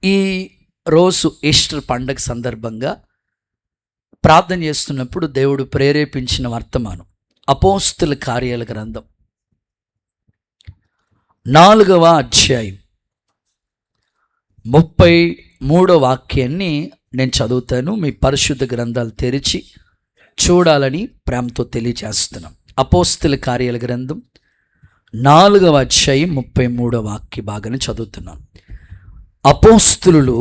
ఈ రోజు ఈస్టర్ పండగ సందర్భంగా ప్రార్థన చేస్తున్నప్పుడు దేవుడు ప్రేరేపించిన వర్తమానం అపోస్తుల కార్యాల గ్రంథం 4వ అధ్యాయం 33వ వాక్యాన్ని నేను చదువుతాను. మీ పరిశుద్ధ గ్రంథాలు తెరిచి చూడాలని ప్రేమతో తెలియజేస్తున్నాం. అపోస్తుల కార్యాల గ్రంథం 4వ అధ్యాయం 33వ వాక్య భాగాన్ని చదువుతున్నాం. అపోస్తులు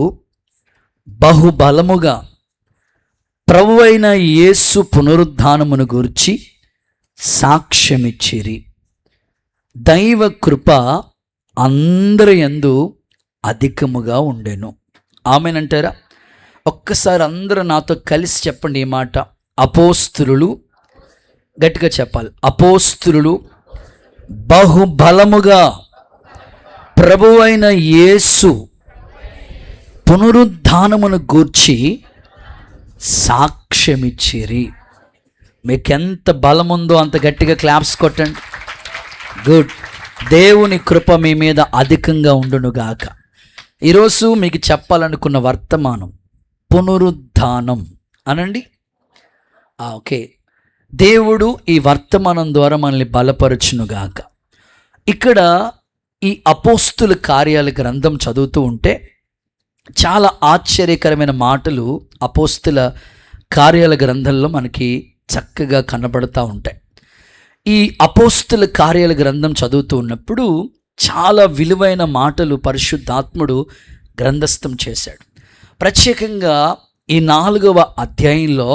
బహుబలముగా ప్రభువైన యేసు పునరుద్ధానమును గూర్చి సాక్ష్యమిచ్చిరి. దైవ కృప అందరి యందు అధికముగా ఉండెను. ఆమేనంటారా? ఒక్కసారి అందరూ నాతో కలిసి చెప్పండి ఈ మాట. అపోస్తులు, గట్టిగా చెప్పాలి, అపోస్తులు బహుబలముగా ప్రభువైన యేసు పునరుద్ధానమును గూర్చి సాక్ష్యమిచ్చిరి. మీకెంత బలం ఉందో అంత గట్టిగా క్లాప్స్ కొట్టండి. గుడ్. దేవుని కృప మీ మీద అధికంగా ఉండునుగాక. ఈరోజు మీకు చెప్పాలనుకున్న వర్తమానం పునరుద్ధానం అనండి. ఓకే, దేవుడు ఈ వర్తమానం ద్వారా మనల్ని బలపరచునుగాక. ఇక్కడ ఈ అపోస్తుల కార్యాల గ్రంథం చదువుతూ ఉంటే చాలా ఆశ్చర్యకరమైన మాటలు అపోస్తుల కార్యాల గ్రంథంలో మనకి చక్కగా కనబడుతూ ఉంటాయి. ఈ అపోస్తుల కార్యాల గ్రంథం చదువుతూ ఉన్నప్పుడు చాలా విలువైన మాటలు పరిశుద్ధాత్ముడు గ్రంథస్థం చేశాడు. ప్రత్యేకంగా ఈ 4వ అధ్యాయంలో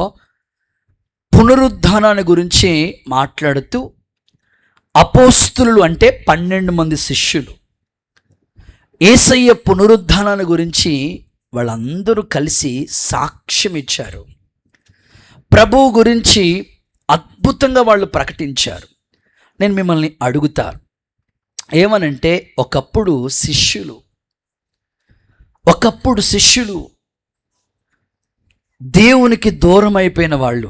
పునరుద్ధానాన్ని గురించి మాట్లాడుతూ అపోస్తులు అంటే 12 మంది శిష్యులు యేసయ్య పునరుద్ధానాన్ని గురించి వాళ్ళందరూ కలిసి సాక్ష్యం ఇచ్చారు. ప్రభువు గురించి అద్భుతంగా వాళ్ళు ప్రకటించారు. నేను మిమ్మల్ని అడుగుతాను, ఏమనంటే ఒకప్పుడు శిష్యులు దేవునికి దూరం అయిపోయిన వాళ్ళు.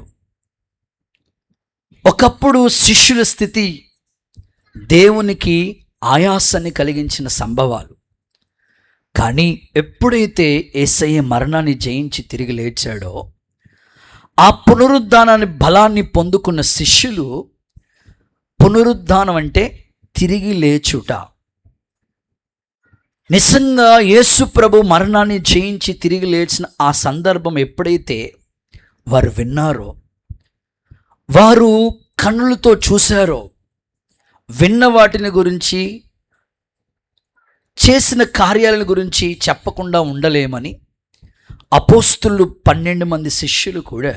ఒకప్పుడు శిష్యుల స్థితి దేవునికి ఆయాసాన్ని కలిగించిన సంభవాలు. కానీ ఎప్పుడైతే యేసయ్య మరణాన్ని జయించి తిరిగి లేచాడో ఆ పునరుద్ధానాన్ని బలాన్ని పొందుకున్న శిష్యులు, పునరుద్ధానం అంటే తిరిగి లేచుట. నిజంగా యేసు ప్రభు మరణాన్ని జయించి తిరిగి లేచిన ఆ సందర్భం ఎప్పుడైతే వారు విన్నారో, వారు కన్నులతో చూశారో, విన్న వాటిని గురించి చేసిన కార్యాలను గురించి చెప్పకుండా ఉండలేమని అపోస్తులు 12 మంది శిష్యులు కూడా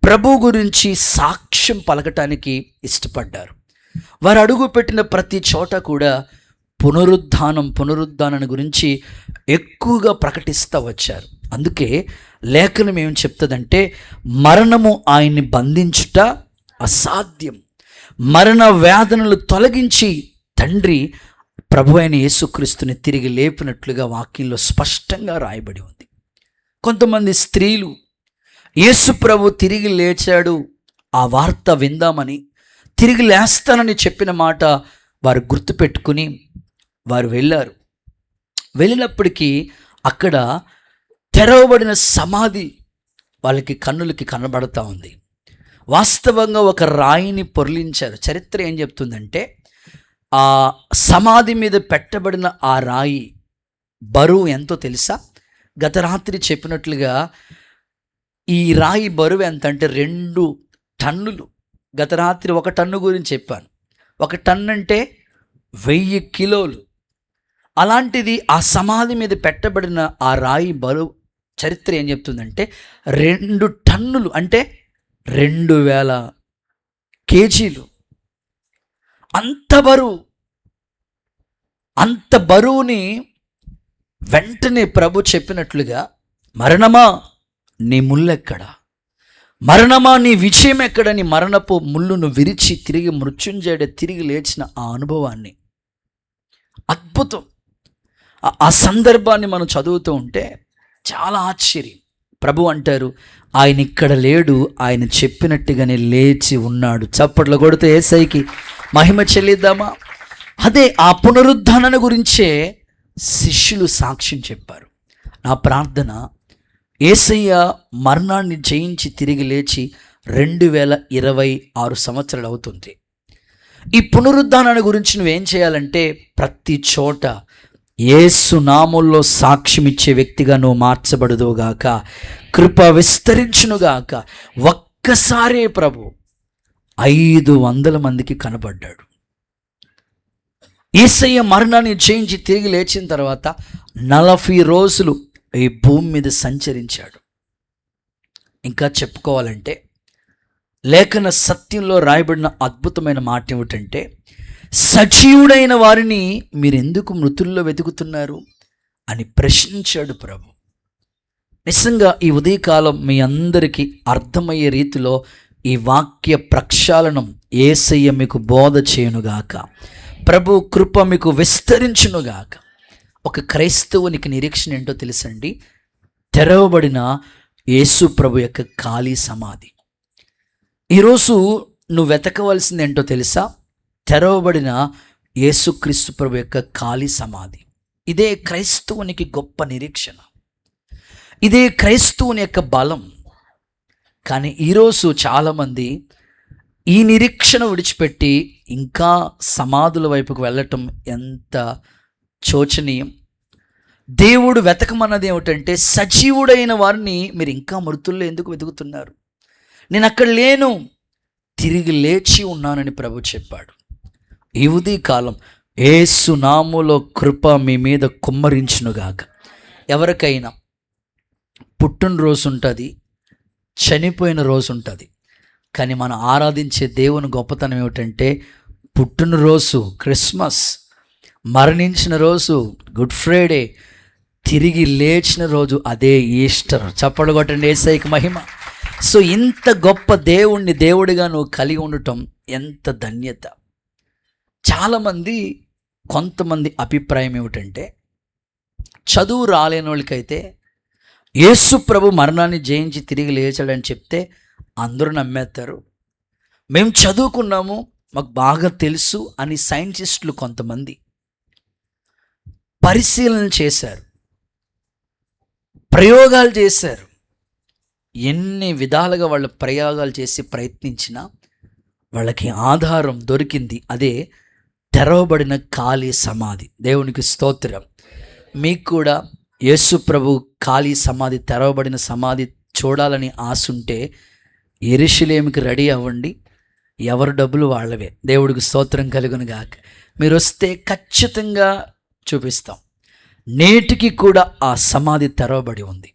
ప్రభు గురించి సాక్ష్యం పలకటానికి ఇష్టపడ్డారు. వారు అడుగుపెట్టిన ప్రతి చోట కూడా పునరుద్ధానం గురించి ఎక్కువగా ప్రకటిస్తూ వచ్చారు. అందుకే లేఖనం ఏం చెప్తుందంటే, మరణము ఆయన్ని బంధించుట అసాధ్యం, మరణ వేదనలు తొలగించి తండ్రి ప్రభు అయిన యేసుక్రీస్తుని తిరిగి లేపినట్లుగా వాక్యంలో స్పష్టంగా రాయబడి ఉంది. కొంతమంది స్త్రీలు యేసు ప్రభు తిరిగి లేచాడు, ఆ వార్త విందామని, తిరిగి లేస్తానని చెప్పిన మాట వారు గుర్తుపెట్టుకుని వారు వెళ్ళారు. వెళ్ళినప్పటికీ అక్కడ తెరవబడిన సమాధి వాళ్ళకి కన్నులకి కనబడతా ఉంది. వాస్తవంగా ఒక రాయిని పొర్లించారు. చరిత్ర ఏం చెప్తుందంటే, ఆ సమాధి మీద పెట్టబడిన ఆ రాయి బరువు ఎంతో తెలుసా? గత రాత్రి చెప్పినట్లుగా ఈ రాయి బరువు ఎంత అంటే 2 టన్నులు. గత రాత్రి 1 టన్ను గురించి చెప్పాను. 1 టన్ను అంటే 1000 కిలోలు. అలాంటిది ఆ సమాధి మీద పెట్టబడిన ఆ రాయి బరువు చరిత్ర ఏం చెప్తుందంటే 2 టన్నులు అంటే 2000 కేజీలు. అంత బరువుని వెంటనే ప్రభు చెప్పినట్లుగా, మరణమా నీ ముల్లెక్కడా, మరణమా నీ విజయం ఎక్కడని మరణపు ముళ్ళును విరిచి తిరిగి మృత్యుంజయుడు తిరిగి లేచిన ఆ అనుభవాన్ని, అద్భుతం. ఆ సందర్భాన్ని మనం చదువుతూ ఉంటే చాలా ఆశ్చర్యం. ప్రభు అంటారు, ఆయన ఇక్కడ లేడు, ఆయన చెప్పినట్టుగానే లేచి ఉన్నాడు. చప్పట్లు కొడితే యేసయ్యకి మహిమ చెల్లిద్దామా? అదే ఆ పునరుద్ధానాన్ని గురించే శిష్యులు సాక్ష్యం చెప్పారు. నా ప్రార్థన, యేసయ్య మరణాన్ని జయించి తిరిగి లేచి 2026 సంవత్సరాలు అవుతుంది. ఈ పునరుద్ధానాన్ని గురించి నువ్వేం చేయాలంటే ప్రతి చోట యేసు నామములో సాక్ష్యం ఇచ్చే వ్యక్తిగా నువ్వు మార్చబడుదువుగాక, కృప విస్తరించునుగాక. ఒక్కసారే ప్రభు 500 మందికి కనబడ్డాడు. యేసయ్య మరణాన్ని జయించి తిరిగి లేచిన తర్వాత 40 రోజులు ఈ భూమి మీద సంచరించాడు. ఇంకా చెప్పుకోవాలంటే లేఖన సత్యంలో రాయబడిన అద్భుతమైన మాట ఏమిటంటే, సజీవుడైన వారిని మీరెందుకు మృతుల్లో వెతుకుతున్నారు అని ప్రశ్నించాడు ప్రభు. నిజంగా ఈ ఉదయకాలం మీ అందరికీ అర్థమయ్యే రీతిలో ఈ వాక్య ప్రక్షాళనం యేసయ్య మీకు బోధ చేయునుగాక. ప్రభు కృప మీకు విస్తరించునుగాక. ఒక క్రైస్తవునికి నిరీక్షణ ఏంటో తెలుసండి? తెరవబడిన యేసు ప్రభు యొక్క ఖాళీ సమాధి. ఈరోజు నువ్వు వెతకవలసింది ఏంటో తెలుసా? తెరవబడిన యేసుక్రీస్తు ప్రభు యొక్క ఖాళీ సమాధి. ఇదే క్రైస్తవునికి గొప్ప నిరీక్షణ, ఇదే క్రైస్తవుని యొక్క బలం. కానీ ఈరోజు చాలామంది ఈ నిరీక్షణ విడిచిపెట్టి ఇంకా సమాధుల వైపుకు వెళ్ళటం ఎంత శోచనీయం. దేవుడు వెతకమన్నది ఏమిటంటే, సజీవుడైన వారిని మీరు ఇంకా మృతుల్లో ఎందుకు వెతుకుతున్నారు? నేను అక్కడ లేను, తిరిగి లేచి ఉన్నానని ప్రభు చెప్పాడు. ఈ ఉదయకాలం యేసు నామములో కృప మీ మీద కుమ్మరించునుగాక. ఎవరికైనా పుట్టినరోజు ఉంటుంది, చనిపోయిన రోజు ఉంటుంది. కానీ మనం ఆరాధించే దేవుని గొప్పతనం ఏమిటంటే, పుట్టినరోజు క్రిస్మస్, మరణించిన రోజు గుడ్ ఫ్రైడే, తిరిగి లేచిన రోజు అదే ఈస్టర్. చప్పట్లు కొట్టండి, యేసయ్యకి మహిమ. సో ఇంత గొప్ప దేవుణ్ణి దేవుడిగా నువ్వు కలిగి ఉండటం ఎంత ధన్యత. చాలామంది కొంతమంది అభిప్రాయం ఏమిటంటే, చదువు రాలేని వాళ్ళకైతే యేసు ప్రభు మరణాన్ని జయించి తిరిగి లేచాడని చెప్తే అందరూ నమ్మేస్తారు. మేము చదువుకున్నాము, మాకు బాగా తెలుసు అని సైంటిస్టులు కొంతమంది పరిశీలన చేశారు, ప్రయోగాలు చేశారు. ఎన్ని విధాలుగా వాళ్ళు ప్రయోగాలు చేసి ప్రయత్నించినా వాళ్ళకి ఆధారం దొరికింది. అదే తెరవబడిన ఖాళీ సమాధి. దేవునికి స్తోత్రం. మీకు కూడా యేసు ప్రభు ఖాళీ సమాధి, తెరవబడిన సమాధి చూడాలని ఆశ ఉంటే యెరూషలేముకి రెడీ అవ్వండి. ఎవరి డబ్బులు వాళ్ళవే. దేవుడికి స్తోత్రం కలుగునుగాక. మీరు వస్తే ఖచ్చితంగా చూపిస్తాం. నేటికి కూడా ఆ సమాధి తెరవబడి ఉంది.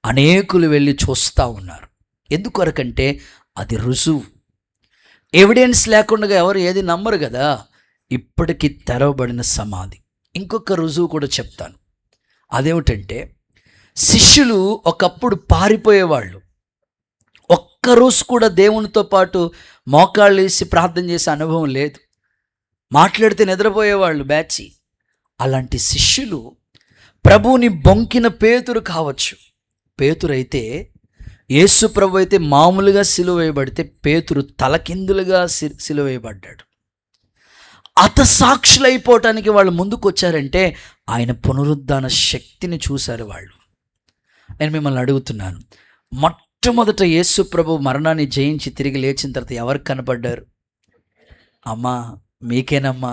అనేకులు వెళ్ళి చూస్తూ ఉన్నారు. ఎందుకొరకంటే అది రుజువు. ఎవిడెన్స్ లేకుండా ఎవరు ఏది నమ్మరు కదా. ఇప్పటికీ తెరవబడిన సమాధి. ఇంకొక రుజువు కూడా చెప్తాను. అదేమిటంటే, శిష్యులు ఒకప్పుడు పారిపోయేవాళ్ళు. ఒక్కరోజు కూడా దేవునితో పాటు మోకాళ్ళు వేసి ప్రార్థన చేసే అనుభవం లేదు. మాట్లాడితే నిద్రపోయేవాళ్ళు బ్యాచి. అలాంటి శిష్యులు ప్రభువుని బొంకిన పేతురు కావచ్చు. పేతురైతే, యేసు ప్రభు అయితే మామూలుగా సిలువ వేయబడితే పేతురు తలకిందులుగా సిలువ వేయబడ్డాడు. హతసాక్షులైపోవటానికి వాళ్ళు ముందుకు వచ్చారంటే ఆయన పునరుద్ధాన శక్తిని చూశారు వాళ్ళు. నేను మిమ్మల్ని అడుగుతున్నాను, మొట్టమొదట యేసు ప్రభు మరణాన్ని జయించి తిరిగి లేచిన తర్వాత ఎవరికి కనపడ్డారు? అమ్మా మీకేనమ్మా,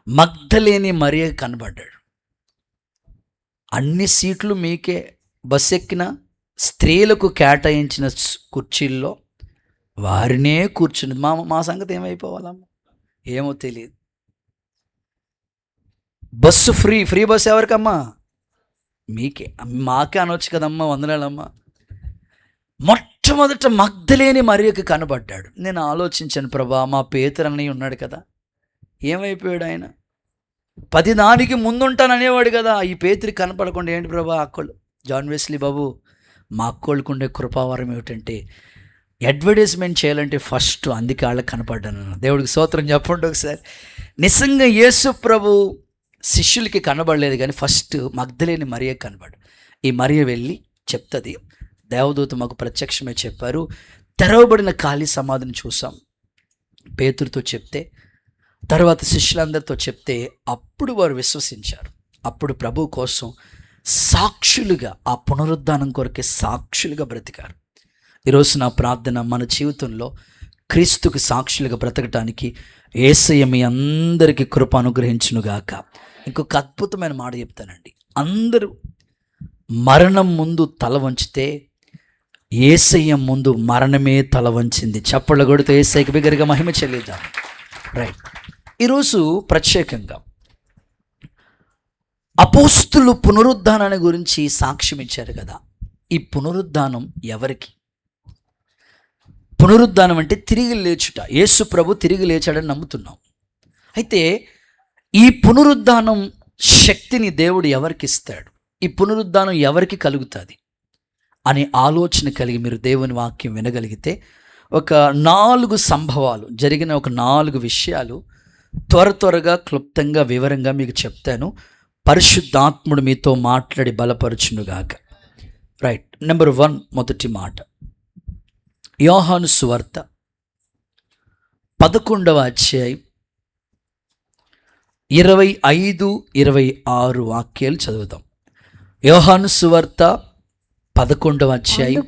మగ్దలేని మరియ కనబడ్డాడు. అన్ని సీట్లు మీకే. బస్సు ఎక్కిన స్త్రీలకు కేటాయించిన కుర్చీల్లో వారినే కూర్చుని మా సంగతి ఏమైపోవాలమ్మా ఏమో తెలియదు. బస్సు ఫ్రీ బస్సు ఎవరికమ్మా? మీకే. మాకే అనొచ్చు కదమ్మా, వందనాలమ్మా. మొట్టమొదట మగ్దలేని మరియకు కనబడ్డాడు. నేను ఆలోచించాను, ప్రభా మా పేతురు అన్నయ్య ఉన్నాడు కదా, ఏమైపోయాడు ఆయన? 10 దానికి ముందుంటాననేవాడు కదా. ఈ పేతురు కనపడకుండా ఏంటి ప్రభా? అక్కోళ్ళు జాన్ వెస్లీ బాబు, మా అక్కోళ్ళకు ఉండే కృపావరం ఏమిటంటే అడ్వర్టైజ్మెంట్ చేయాలంటే ఫస్ట్ అందుకే వాళ్ళకి కనపడ్డాను. దేవుడికి స్తోత్రం చెప్పండి ఒకసారి. నిజంగా యేసు ప్రభు శిష్యులకి కనబడలేదు, కానీ ఫస్ట్ మగ్దలేని మరియ కనబడు. ఈ మరియ వెళ్ళి చెప్తుంది, దేవదూత మాకు ప్రత్యక్షమే చెప్పారు, తెరవబడిన ఖాళీ సమాధిని చూసాం. పేతురుతో చెప్తే, తర్వాత శిష్యులందరితో చెప్తే అప్పుడు వారు విశ్వసించారు. అప్పుడు ప్రభు కోసం సాక్షులుగా, ఆ పునరుద్ధానం కొరకే సాక్షులుగా బ్రతికారు. ఈరోజు నా ప్రార్థన, మన జీవితంలో క్రీస్తుకి సాక్షులుగా బ్రతకటానికి యేసయ్య మీ అందరికీ కృప అనుగ్రహించునుగాక. ఇంకొక అద్భుతమైన మాట చెప్తానండి. అందరూ మరణం ముందు తల వంచితే యేసయ్య ముందు మరణమే తల వంచింది. చప్పళ్ళ కొడితే యేసయ్యకి బిగ్గరగా మహిమ చెల్లిద్దాం. రైట్. ఈరోజు ప్రత్యేకంగా అపోస్తులు పునరుద్ధానాన్ని గురించి సాక్ష్యం ఇచ్చారు కదా. ఈ పునరుద్ధానం ఎవరికి? పునరుద్ధానం అంటే తిరిగి లేచుట. యేసు ప్రభు తిరిగి లేచాడని నమ్ముతున్నాం. అయితే ఈ పునరుద్ధానం శక్తిని దేవుడు ఎవరికి ఇస్తాడు? ఈ పునరుద్ధానం ఎవరికి కలుగుతుంది అనే ఆలోచన కలిగి మీరు దేవుని వాక్యం వినగలిగితే ఒక 4 సంభవాలు జరిగిన ఒక 4 విషయాలు త్వరగా క్లుప్తంగా వివరంగా మీకు చెప్తాను. పరిశుద్ధాత్ముడు మీతో మాట్లాడి బలపరచునుగాక. రైట్. నెంబర్ 1, మొదటి మాట, యోహాను సువార్త 11వ అధ్యాయం 25-26 వాక్యాలు చదువుదాం. యోహాను సువార్త 11వ అధ్యాయం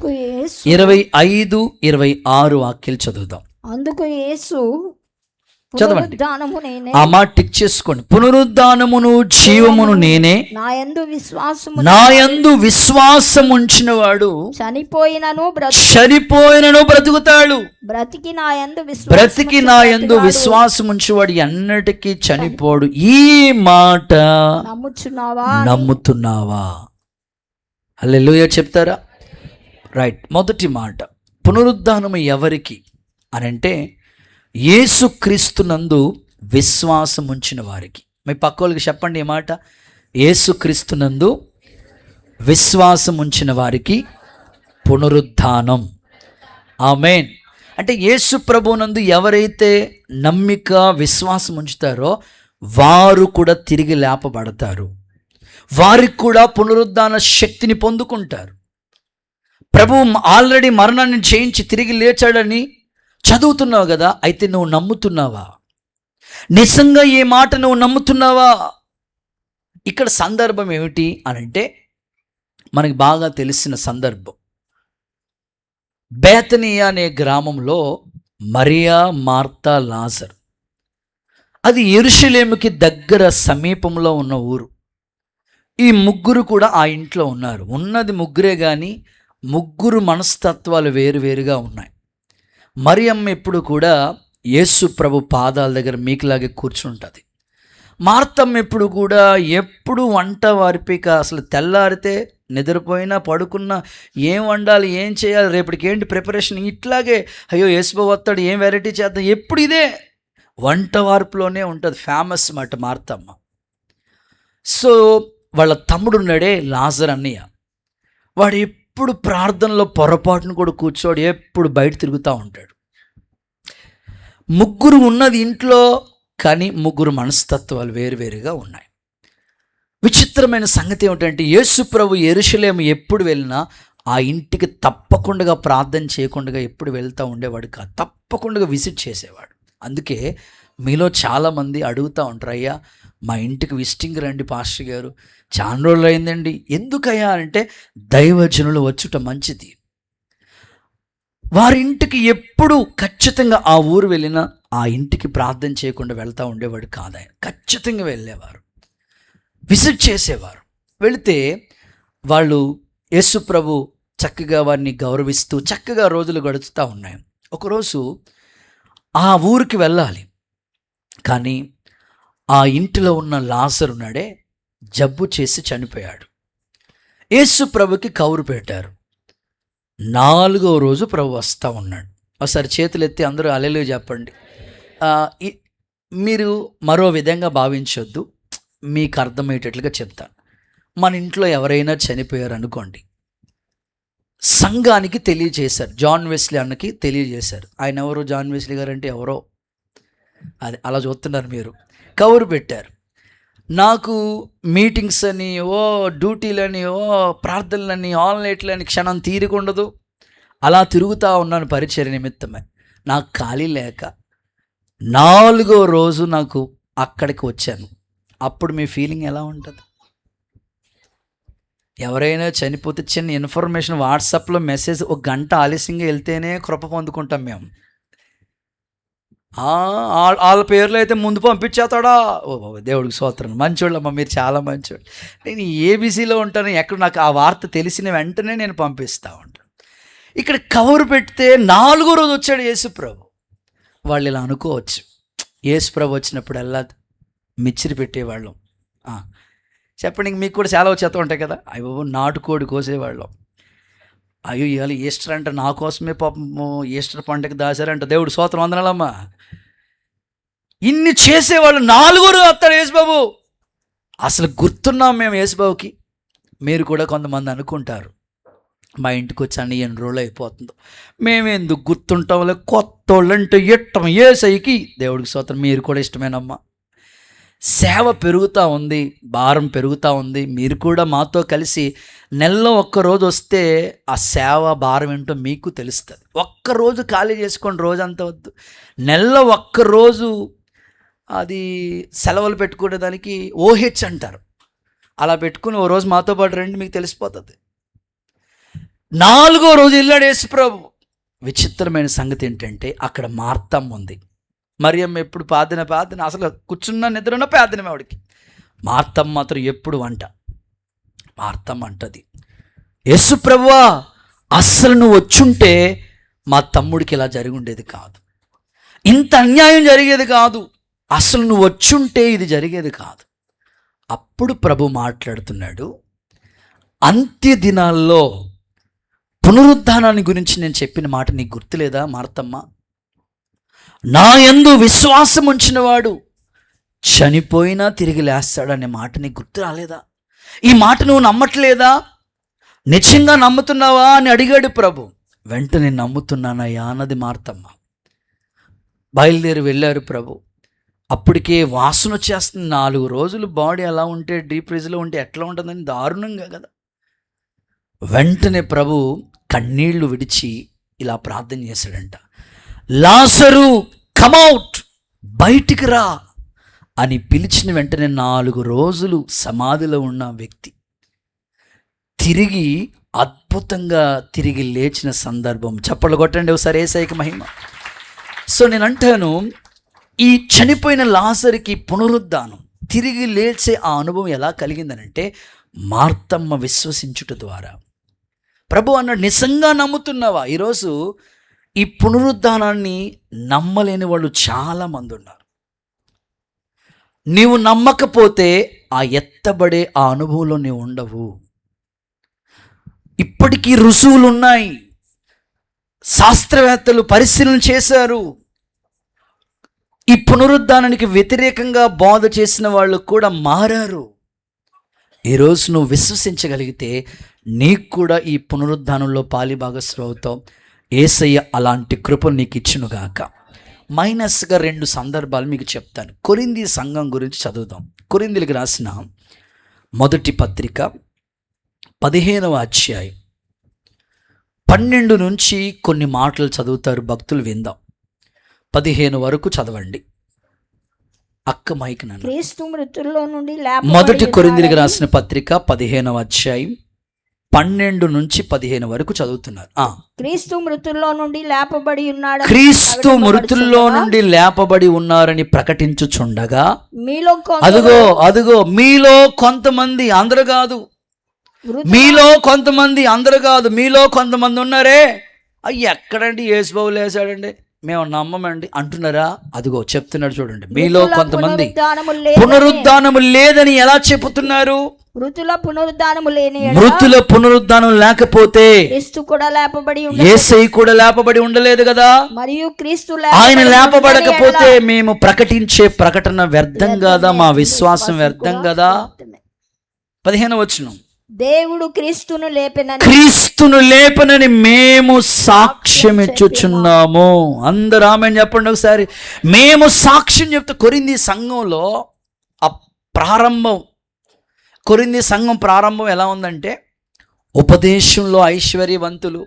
25-26 వాక్యాలు చదువుదాం. అందుకు యేసు, చదవండి. ఆ మాట టిక్ చేసుకోండి. పునరుద్ధానమును జీవమును నేనే, నాయందు విశ్వాసం ఉంచిన వాడు చనిపోయినను బ్రతుకుతాడు. బ్రతికి నాయందు విశ్వాసం ఉంచేవాడు ఎన్నటికీ చనిపోడు. ఈ మాట నమ్ముతున్నావా? హల్లెలూయా చెప్తారా? రైట్. మొదటి మాట, పునరుద్ధానము ఎవరికి అని అంటే యేసుక్రీస్తునందు విశ్వాసం ఉంచిన వారికి. మీ పక్క వాళ్ళకి చెప్పండి ఈ మాట. యేసుక్రీస్తునందు విశ్వాసం ఉంచిన వారికి పునరుద్ధానం. ఆమేన్. అంటే యేసు ప్రభువునందు ఎవరైతే నమ్మిక విశ్వాసం ఉంచుతారో వారు కూడా తిరిగి లేపబడతారు. వారికి కూడా పునరుద్ధాన శక్తిని పొందుకుంటారు. ప్రభువు ఆల్రెడీ మరణాన్ని జయించి తిరిగి లేచాడని చదువుతున్నావు కదా. అయితే నువ్వు నమ్ముతున్నావా? నిజంగా ఈ మాట నువ్వు నమ్ముతున్నావా? ఇక్కడ సందర్భం ఏమిటి అనంటే మనకి బాగా తెలిసిన సందర్భం. బేతనియా అనే గ్రామంలో మరియా, మార్తా, లాజర్. అది యెరూషలేముకి దగ్గర సమీపంలో ఉన్న ఊరు. ఈ ముగ్గురు కూడా ఆ ఇంట్లో ఉన్నారు. ఉన్నది ముగ్గురే కానీ ముగ్గురు మనస్తత్వాలు వేరువేరుగా ఉన్నాయి. మరియమ్మ ఎప్పుడు కూడా యేసు ప్రభు పాదాల దగ్గర మీకులాగే కూర్చుంటుంది. మార్తమ్మ ఎప్పుడు కూడా ఎప్పుడు వంట వారిపిక, అసలు తెల్లారితే నిద్రపోయినా పడుకున్నా ఏం వండాలి, ఏం చేయాలి, రేపటికి ఏంటి ప్రిపరేషన్, ఇట్లాగే అయ్యో యేసు ప్రభు వస్తాడు, ఏం వెరైటీ చేద్దాం, ఎప్పుడు ఇదే వంట వార్పులోనే ఉంటుంది. ఫేమస్ మాట మార్తమ్మ. సో వాళ్ళ తమ్ముడున్నాడే లాజర్ అన్నయ్య, వాడు ఎప్పుడు ప్రార్థనలో పొరపాటును కూడా కూర్చోడు, ఎప్పుడు బయట తిరుగుతూ ఉంటాడు. ముగ్గురు ఉన్నది ఇంట్లో, కానీ ముగ్గురు మనస్తత్వాలు వేరువేరుగా ఉన్నాయి. విచిత్రమైన సంగతి ఏమిటంటే యేసు ప్రభు యెరూషలేము ఎప్పుడు వెళ్ళినా ఆ ఇంటికి తప్పకుండా ప్రార్థన చేయకుండా ఎప్పుడు వెళ్తూ ఉండేవాడు కాదు, తప్పకుండా విజిట్ చేసేవాడు. అందుకే మీలో చాలామంది అడుగుతూ ఉంటారు, అయ్యా మా ఇంటికి విజిటింగ్ రండి పాస్టర్ గారు, చాలా రోజులు అయిందండి. ఎందుకయ్యా అంటే దైవజనులు వచ్చుట మంచిది. వారి ఇంటికి ఎప్పుడు ఖచ్చితంగా ఆ ఊరు వెళ్ళినా ఆ ఇంటికి ప్రార్థన చేయకుండా వెళ్తూ ఉండేవాడు కాదు. ఆయన ఖచ్చితంగా వెళ్ళేవారు, విజిట్ చేసేవారు. వెళితే వాళ్ళు యేసు ప్రభు చక్కగా వారిని గౌరవిస్తూ చక్కగా రోజులు గడుపుతూ ఉన్నాయి. ఒకరోజు ఆ ఊరికి వెళ్ళాలి, కానీ ఆ ఇంటిలో ఉన్న లాజరు ఉన్నాడే జబ్బు చేసి చనిపోయాడు. యేసు ప్రభుకి కౌరు పెట్టారు. 4వ రోజు ప్రభు వస్తూ ఉన్నాడు. ఒకసారి చేతులు ఎత్తి అందరూ హల్లెలూయా చెప్పండి. మీరు మరో విధంగా భావించొద్దు, మీకు అర్థమయ్యేటట్లుగా చెప్తాను. మన ఇంట్లో ఎవరైనా చనిపోయారు అనుకోండి, సంఘానికి తెలియజేశారు. జాన్ వెస్లీ అన్నకి తెలియజేశారు. ఆయన ఎవరు? జాన్ వెస్లీ గారు అంటే ఎవరో, అది అలా చూస్తున్నారు మీరు. కవర్ పెట్టారు. నాకు మీటింగ్స్ అని, ఓ డ్యూటీలని, ఓ ప్రార్థనలని, ఆన్లైట్లని క్షణం తీరికుండదు. అలా తిరుగుతూ ఉన్నాను పరిచర్య నిమిత్తమే. నాకు ఖాళీ లేక 4వ రోజు నాకు అక్కడికి వచ్చాను. అప్పుడు మీ ఫీలింగ్ ఎలా ఉంటుంది? ఎవరైనా చనిపోతే చిన్న ఇన్ఫర్మేషన్ వాట్సాప్లో మెసేజ్ ఒక గంట ఆలస్యంగా వెళ్తేనే కృప పొందుకుంటాం మేము. వాళ్ళ పేర్లు అయితే ముందు పంపించేస్తాడా? ఓ దేవుడికి స్తోత్రం. మంచోళ్ళమ్మా, మీరు చాలా మంచోళ్ళు. నేను ఏబీసీలో ఉంటాను, ఎక్కడ నాకు ఆ వార్త తెలిసిన వెంటనే నేను పంపిస్తూ ఉంటాను. ఇక్కడ కవర్ పెడితే 4వ రోజు వచ్చాడు యేసుప్రభు. వాళ్ళు ఇలా అనుకోవచ్చు, యేసుప్రభు వచ్చినప్పుడల్లా మిచ్చిరి పెట్టేవాళ్ళం. చెప్పండి, మీకు కూడా చాలా వచ్చేస్తూ ఉంటాయి కదా. అయ్యో నాటుకోడి కోసేవాళ్ళం. అయ్యో ఇవాళ ఈస్టర్ అంట, నా కోసమే పాపము ఈస్టర్ పండుగ దాచారంట. దేవుడు స్తోత్రం, వందనాలమ్మా. ఇన్ని చేసేవాళ్ళు 4వ రోజు వస్తాడు యేసుబాబు. అసలు గుర్తున్నాం మేము యేసుబాబుకి. మీరు కూడా కొంతమంది అనుకుంటారు, మా ఇంటికి వచ్చాను ఎన్ని రోజులు అయిపోతుందో, మేమెందుకు గుర్తుంటాం, కొత్త వాళ్ళంటే ఇష్టం యేసయ్యకి. దేవుడికి స్తోత్రం, మీరు కూడా ఇష్టమేనమ్మా. సేవ పెరుగుతూ ఉంది, భారం పెరుగుతూ ఉంది. మీరు కూడా మాతో కలిసి నెలలో ఒక్కరోజు వస్తే ఆ సేవ భారం ఏంటో మీకు తెలుస్తుంది. ఒక్కరోజు ఖాళీ చేసుకోండి, రోజంతా వద్దు. నెలలో ఒక్కరోజు అది సెలవులు పెట్టుకునే దానికి ఓహెచ్ అంటారు. అలా పెట్టుకుని ఓ రోజు మాతో పాటు రండి, మీకు తెలిసిపోతుంది. 4వ రోజు వెళ్ళాడు యేసుప్రభు. విచిత్రమైన సంగతి ఏంటంటే అక్కడ మార్తమ్మ ఉంది. మరియమ్మ ఎప్పుడు ప్రార్థన అసలు కూర్చున్న నిద్రన్న ప్రార్థన ఆవిడికి. మార్తమ్మ మాత్రం ఎప్పుడు వంట. మార్తమ్మ అంటది, యేసుప్రభువా, అస్సలు నువ్వు వచ్చుంటే మా తమ్ముడికి ఇలా జరిగి ఉండేది కాదు, ఇంత అన్యాయం జరిగేది కాదు, అసలు నువ్వు వచ్చుంటే ఇది జరిగేది కాదు. అప్పుడు ప్రభు మాట్లాడుతున్నాడు, అంత్య దినాల్లో పునరుద్ధానాన్ని గురించి నేను చెప్పిన మాట నీకు గుర్తులేదా మార్తమ్మ? నా యందు విశ్వాసం ఉంచినవాడు చనిపోయినా తిరిగి లేస్తాడనే మాట నీకు గుర్తు రాలేదా? ఈ మాట నువ్వు నమ్మట్లేదా? నిజంగా నమ్ముతున్నావా అని అడిగాడు ప్రభు. వెంటనే నమ్ముతున్నానయ్యా అన్నది మార్తమ్మ. బయలుదేరి వెళ్ళారు ప్రభు. అప్పటికే వాసన వచ్చేస్తుంది. 4 రోజులు బాడీ అలా ఉంటే, డీప్ ఫ్రిడ్జ్లో ఉంటే ఎట్లా ఉంటుందని, దారుణంగా కదా. వెంటనే ప్రభు కన్నీళ్లు విడిచి ఇలా ప్రార్థన చేశాడంట, లాజరు కమౌట్, బయటికి రా అని పిలిచిన వెంటనే 4 రోజులు సమాధిలో ఉన్న వ్యక్తి తిరిగి అద్భుతంగా తిరిగి లేచిన సందర్భం. చప్పట్లు కొట్టండి ఒకసారి, యేసయ్యకి మహిమ. సో నేను అంటాను, ఈ చనిపోయిన లాజరుకి పునరుద్ధానం, తిరిగి లేచే ఆ అనుభవం ఎలా కలిగిందనంటే మార్తమ్మ విశ్వసించుట ద్వారా. ప్రభు అన్నాడు, నిజంగా నమ్ముతున్నావా? ఈరోజు ఈ పునరుద్ధానాన్ని నమ్మలేని వాళ్ళు చాలామంది ఉన్నారు. నీవు నమ్మకపోతే ఆ ఎత్తబడే ఆ అనుభవంలో నీవు ఉండవు. ఇప్పటికీ రుజువులు ఉన్నాయి, శాస్త్రవేత్తలు పరిశీలన చేశారు. ఈ పునరుద్ధానానికి వ్యతిరేకంగా బోధ చేసిన వాళ్ళు కూడా మారారు. ఈరోజు నువ్వు విశ్వసించగలిగితే నీకు కూడా ఈ పునరుద్ధానంలో పాలిభాగస్వామి అవుతావు. యేసయ్య అలాంటి కృపను నీకు ఇచ్చునుగాక. మైనస్గా 2 సందర్భాలు మీకు చెప్తాను. కొరింథీ సంఘం గురించి చదువుదాం. కొరింథీలకు రాసిన మొదటి పత్రిక 15వ అధ్యాయం 12 నుంచి కొన్ని మాటలు చదువుతారు భక్తులు, విందాం. 15 వరకు చదవండి. అక్క మైక్ నన్ను. క్రీస్తు మృతుల్లో నుండి మొదటి కొరింథీలకు రాసిన పత్రిక 15వ అధ్యాయం 12 నుంచి 15 వరకు చదువుతున్నారు. క్రీస్తు మృతుల్లో నుండి లేపబడి ఉన్నాడు, క్రీస్తు మృతుల్లో నుండి లేపబడి ఉన్నారని ప్రకటించుచుండగా మీలో అదుగో మీలో కొంతమంది, అందరూ కాదు, మీలో కొంతమంది, అందరూ కాదు, మీలో కొంతమంది ఉన్నారే, అయ్యి ఎక్కడండి యేసుబాబు లేసాడండి, మేము నమ్మమండి అంటున్నారా? అదిగో చెప్తున్నాడు చూడండి, మీలో కొంతమంది పునరుద్ధానము లేదని ఎలా చెబుతున్నారు? మృతుల పునరుద్ధానం లేకపోతే క్రీస్తు కూడా లేపబడి యేసయ్య కూడా లేపబడి ఉండలేదు కదా. మరియు క్రీస్తు ఆయన లేపబడకపోతే మేము ప్రకటించే ప్రకటన వ్యర్థం కదా, మా విశ్వాసం వ్యర్థం కదా. 15వ వచనం, దేవుడు క్రీస్తును లేపనని మేము సాక్ష్యం ఇచ్చుచున్నాము. అందరూ ఆమేన్ చెప్పండి ఒకసారి. మేము సాక్ష్యం చెప్తే కొరింథీ సంఘంలో కొరింథీ సంఘం ప్రారంభం ఎలా ఉందంటే ఉపదేశంలో ఐశ్వర్యవంతులు.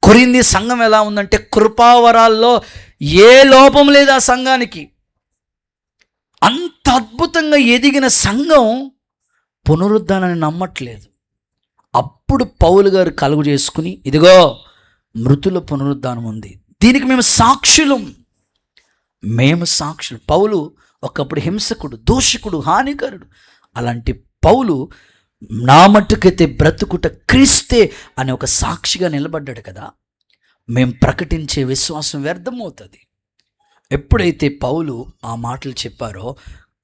కొరింథీ సంఘం ఎలా ఉందంటే కృపావరాల్లో ఏ లోపం లేదు ఆ సంఘానికి. అంత అద్భుతంగా ఎదిగిన సంఘం పునరుద్ధానాన్ని నమ్మట్లేదు. అప్పుడు పౌలు గారు కలుగు చేసుకుని, ఇదిగో మృతుల పునరుద్ధానం ఉంది, దీనికి మేము సాక్షులం. పౌలు ఒకప్పుడు హింసకుడు, దూషకుడు, హానికరుడు. అలాంటి పౌలు నా మట్టుకైతే బ్రతుకుట క్రీస్తే అనే ఒక సాక్షిగా నిలబడ్డాడు కదా. మేము ప్రకటించే విశ్వాసం వ్యర్థమవుతుంది. ఎప్పుడైతే పౌలు ఆ మాటలు చెప్పారో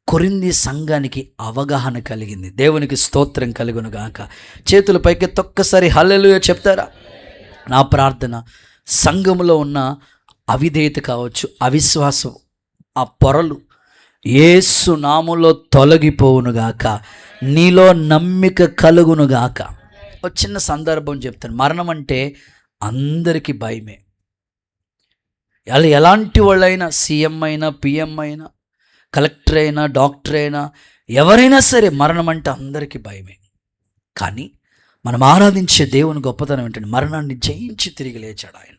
కొరింథీ సంఘానికి అవగాహన కలిగింది. దేవునికి స్తోత్రం కలుగును గాక. చేతుల పైకి ఒక్కసారి హల్లెలూయా చెప్తారా? నా ప్రార్థన, సంఘములో ఉన్న అవిధేయత కావచ్చు, అవిశ్వాసం, ఆ పొరలు యేసు నామములో తొలగిపోవునుగాక, నీలో నమ్మిక కలుగునుగాక. ఒక చిన్న సందర్భం చెప్తాను. మరణం అంటే అందరికీ భయమే. ఎలాంటి వాళ్ళైనా, సీఎం అయినా, పిఎం అయినా, కలెక్టర్ అయినా, డాక్టర్ అయినా, ఎవరైనా సరే మరణం అంటే అందరికీ భయమే. కానీ మనం ఆరాధించే దేవుని గొప్పతనం ఏంటంటే మరణాన్ని జయించి తిరిగి లేచాడు ఆయన.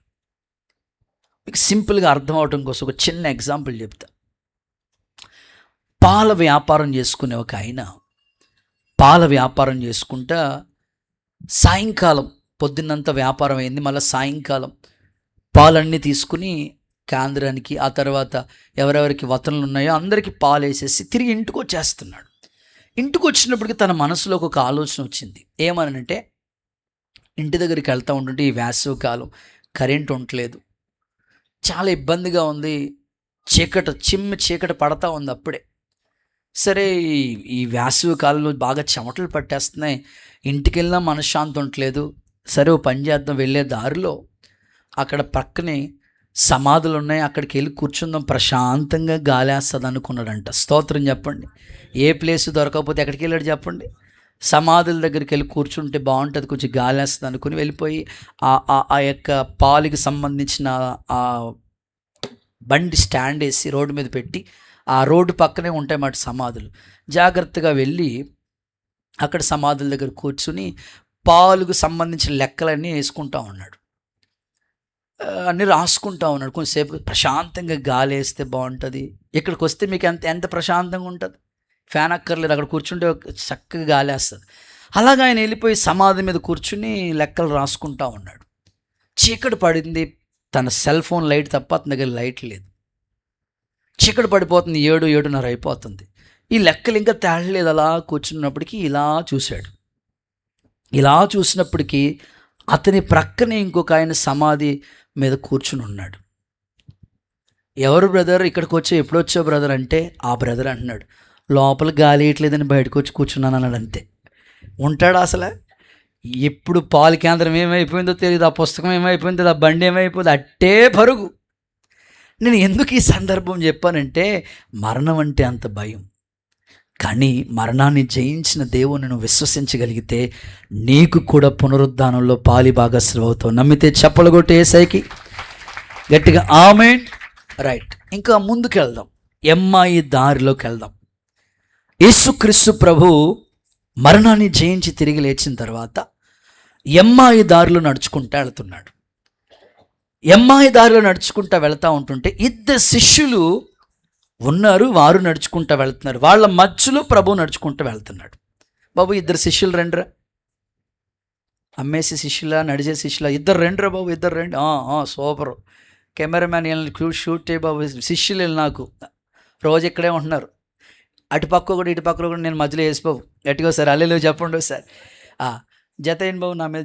మీకు సింపుల్గా అర్థం అవడం కోసం ఒక చిన్న ఎగ్జాంపుల్ చెప్తా. పాల వ్యాపారం చేసుకునే ఒక ఆయన పాల వ్యాపారం చేసుకుంటా సాయంకాలం, పొద్దున్నంతా వ్యాపారం అయింది, మళ్ళీ సాయంకాలం పాలన్నీ తీసుకుని కేంద్రానికి, ఆ తర్వాత ఎవరెవరికి వతనలు ఉన్నాయో అందరికీ పాలు వేసేసి తిరిగి ఇంటికి వచ్చేస్తున్నాడు. ఇంటికి వచ్చినప్పటికీ తన మనసులోకి ఒక ఆలోచన వచ్చింది. ఏమనంటే, ఇంటి దగ్గరికి వెళ్తూ ఉంటుంటే ఈ వేసవి కాలం, కరెంట్ ఉండట్లేదు, చాలా ఇబ్బందిగా ఉంది, చీకటి పడతా ఉంది అప్పుడే. సరే ఈ వేసవి కాలంలో బాగా చెమటలు పట్టేస్తున్నాయి, ఇంటికి వెళ్ళినా మనశ్శాంతి ఉండట్లేదు, సరే ఓ పని చేద్దాం, వెళ్ళే దారిలో అక్కడ పక్కనే సమాధులు ఉన్నాయి, అక్కడికి వెళ్ళి కూర్చుందాం, ప్రశాంతంగా గాలేస్తుంది అనుకున్నాడంట. స్తోత్రం చెప్పండి. ఏ ప్లేస్ దొరకకపోతే ఎక్కడికి వెళ్ళాడు చెప్పండి? సమాధుల దగ్గరికి వెళ్ళి కూర్చుంటే బాగుంటుంది, కొంచెం గాలేస్తుంది అనుకుని వెళ్ళిపోయి ఆ యొక్క పాలుకి సంబంధించిన ఆ బండి స్టాండ్ వేసి రోడ్డు మీద పెట్టి, ఆ రోడ్డు పక్కనే ఉంటాయి మాట సమాధులు. జాగ్రత్తగా వెళ్ళి అక్కడ సమాధుల దగ్గర కూర్చుని పాలుకు సంబంధించిన లెక్కలన్నీ వేసుకుంటా ఉన్నాడు, అన్నీ రాసుకుంటా ఉన్నాడు. కొంచెంసేపు ప్రశాంతంగా గాలి వేస్తే బాగుంటుంది. ఇక్కడికి వస్తే మీకు ఎంత ప్రశాంతంగా ఉంటుంది, ఫ్యాన్ అక్కర్లేదు, అక్కడ కూర్చుంటే చక్కగా గాలి వేస్తుంది. అలాగా ఆయన వెళ్ళిపోయి సమాధి మీద కూర్చుని లెక్కలు రాసుకుంటా ఉన్నాడు. చీకటి పడింది, తన సెల్ ఫోన్ లైట్ తప్ప అతని దగ్గర లైట్ లేదు. చీకటి పడిపోతుంది, 7-7:30 అయిపోతుంది. ఈ లెక్కలు ఇంకా తేలలేదు. అలా కూర్చున్నప్పటికీ ఇలా చూశాడు. ఇలా చూసినప్పటికీ అతని ప్రక్కనే ఇంకొక ఆయన సమాధి మీద కూర్చుని ఉన్నాడు. ఎవరు బ్రదర్, ఇక్కడికి వచ్చి ఎప్పుడు వచ్చావు బ్రదర్ అంటే, ఆ బ్రదర్ అంటున్నాడు, లోపల గాలి వేయట్లేదని బయటకు వచ్చి కూర్చున్నాను అన్నాడు. అంతే. ఉంటాడు అసలు? ఎప్పుడు పాలు కేంద్రం ఏమైపోయిందో తెలియదు, ఆ పుస్తకం ఏమైపోయిందో, ఆ బండి ఏమైపోయింది, అట్టే పరుగు. నేను ఎందుకు ఈ సందర్భం చెప్పానంటే, మరణం అంటే అంత భయం. కానీ మరణాన్ని జయించిన దేవుని నువ్వు విశ్వసించగలిగితే నీకు కూడా పునరుద్ధానంలో పాలి భాగస్వామి అవుతావు. నమ్మితే చప్పలు కొట్టి యేసయ్యకి గట్టిగా ఆమేన్. రైట్, ఇంకా ముందుకు వెళ్దాం, ఎమ్మాయి దారిలోకి వెళ్దాం. యేసుక్రీస్తు ప్రభు మరణాన్ని జయించి తిరిగి లేచిన తర్వాత ఎమ్మాయి దారిలో నడుచుకుంటూ వెళ్తున్నాడు. ఎమ్మాయి దారిలో నడుచుకుంటూ వెళ్తూ ఉంటుంటే 2 శిష్యులు ఉన్నారు, వారు నడుచుకుంటూ వెళ్తున్నారు. వాళ్ళ మధ్యలో ప్రభు నడుచుకుంటూ వెళ్తున్నాడు. బాబు 2 శిష్యులు రండిరా, అమ్మేసి శిష్యులా, నడిచే శిష్యులా, 2 రండిరా బాబు, 2 రండి. సూపరు, కెమెరామ్యాన్ వీళ్ళని షూట్ చేయ బాబు. శిష్యులు వీళ్ళు నాకు రోజు ఇక్కడే ఉంటున్నారు, అటుపక్క కూడా ఇటుపక్కలో కూడా, నేను మధ్యలో వేసి బాబు గట్టిగా సార్ అల్లెలో చెప్పండి సార్. జతేయండి బాబు, నా మీద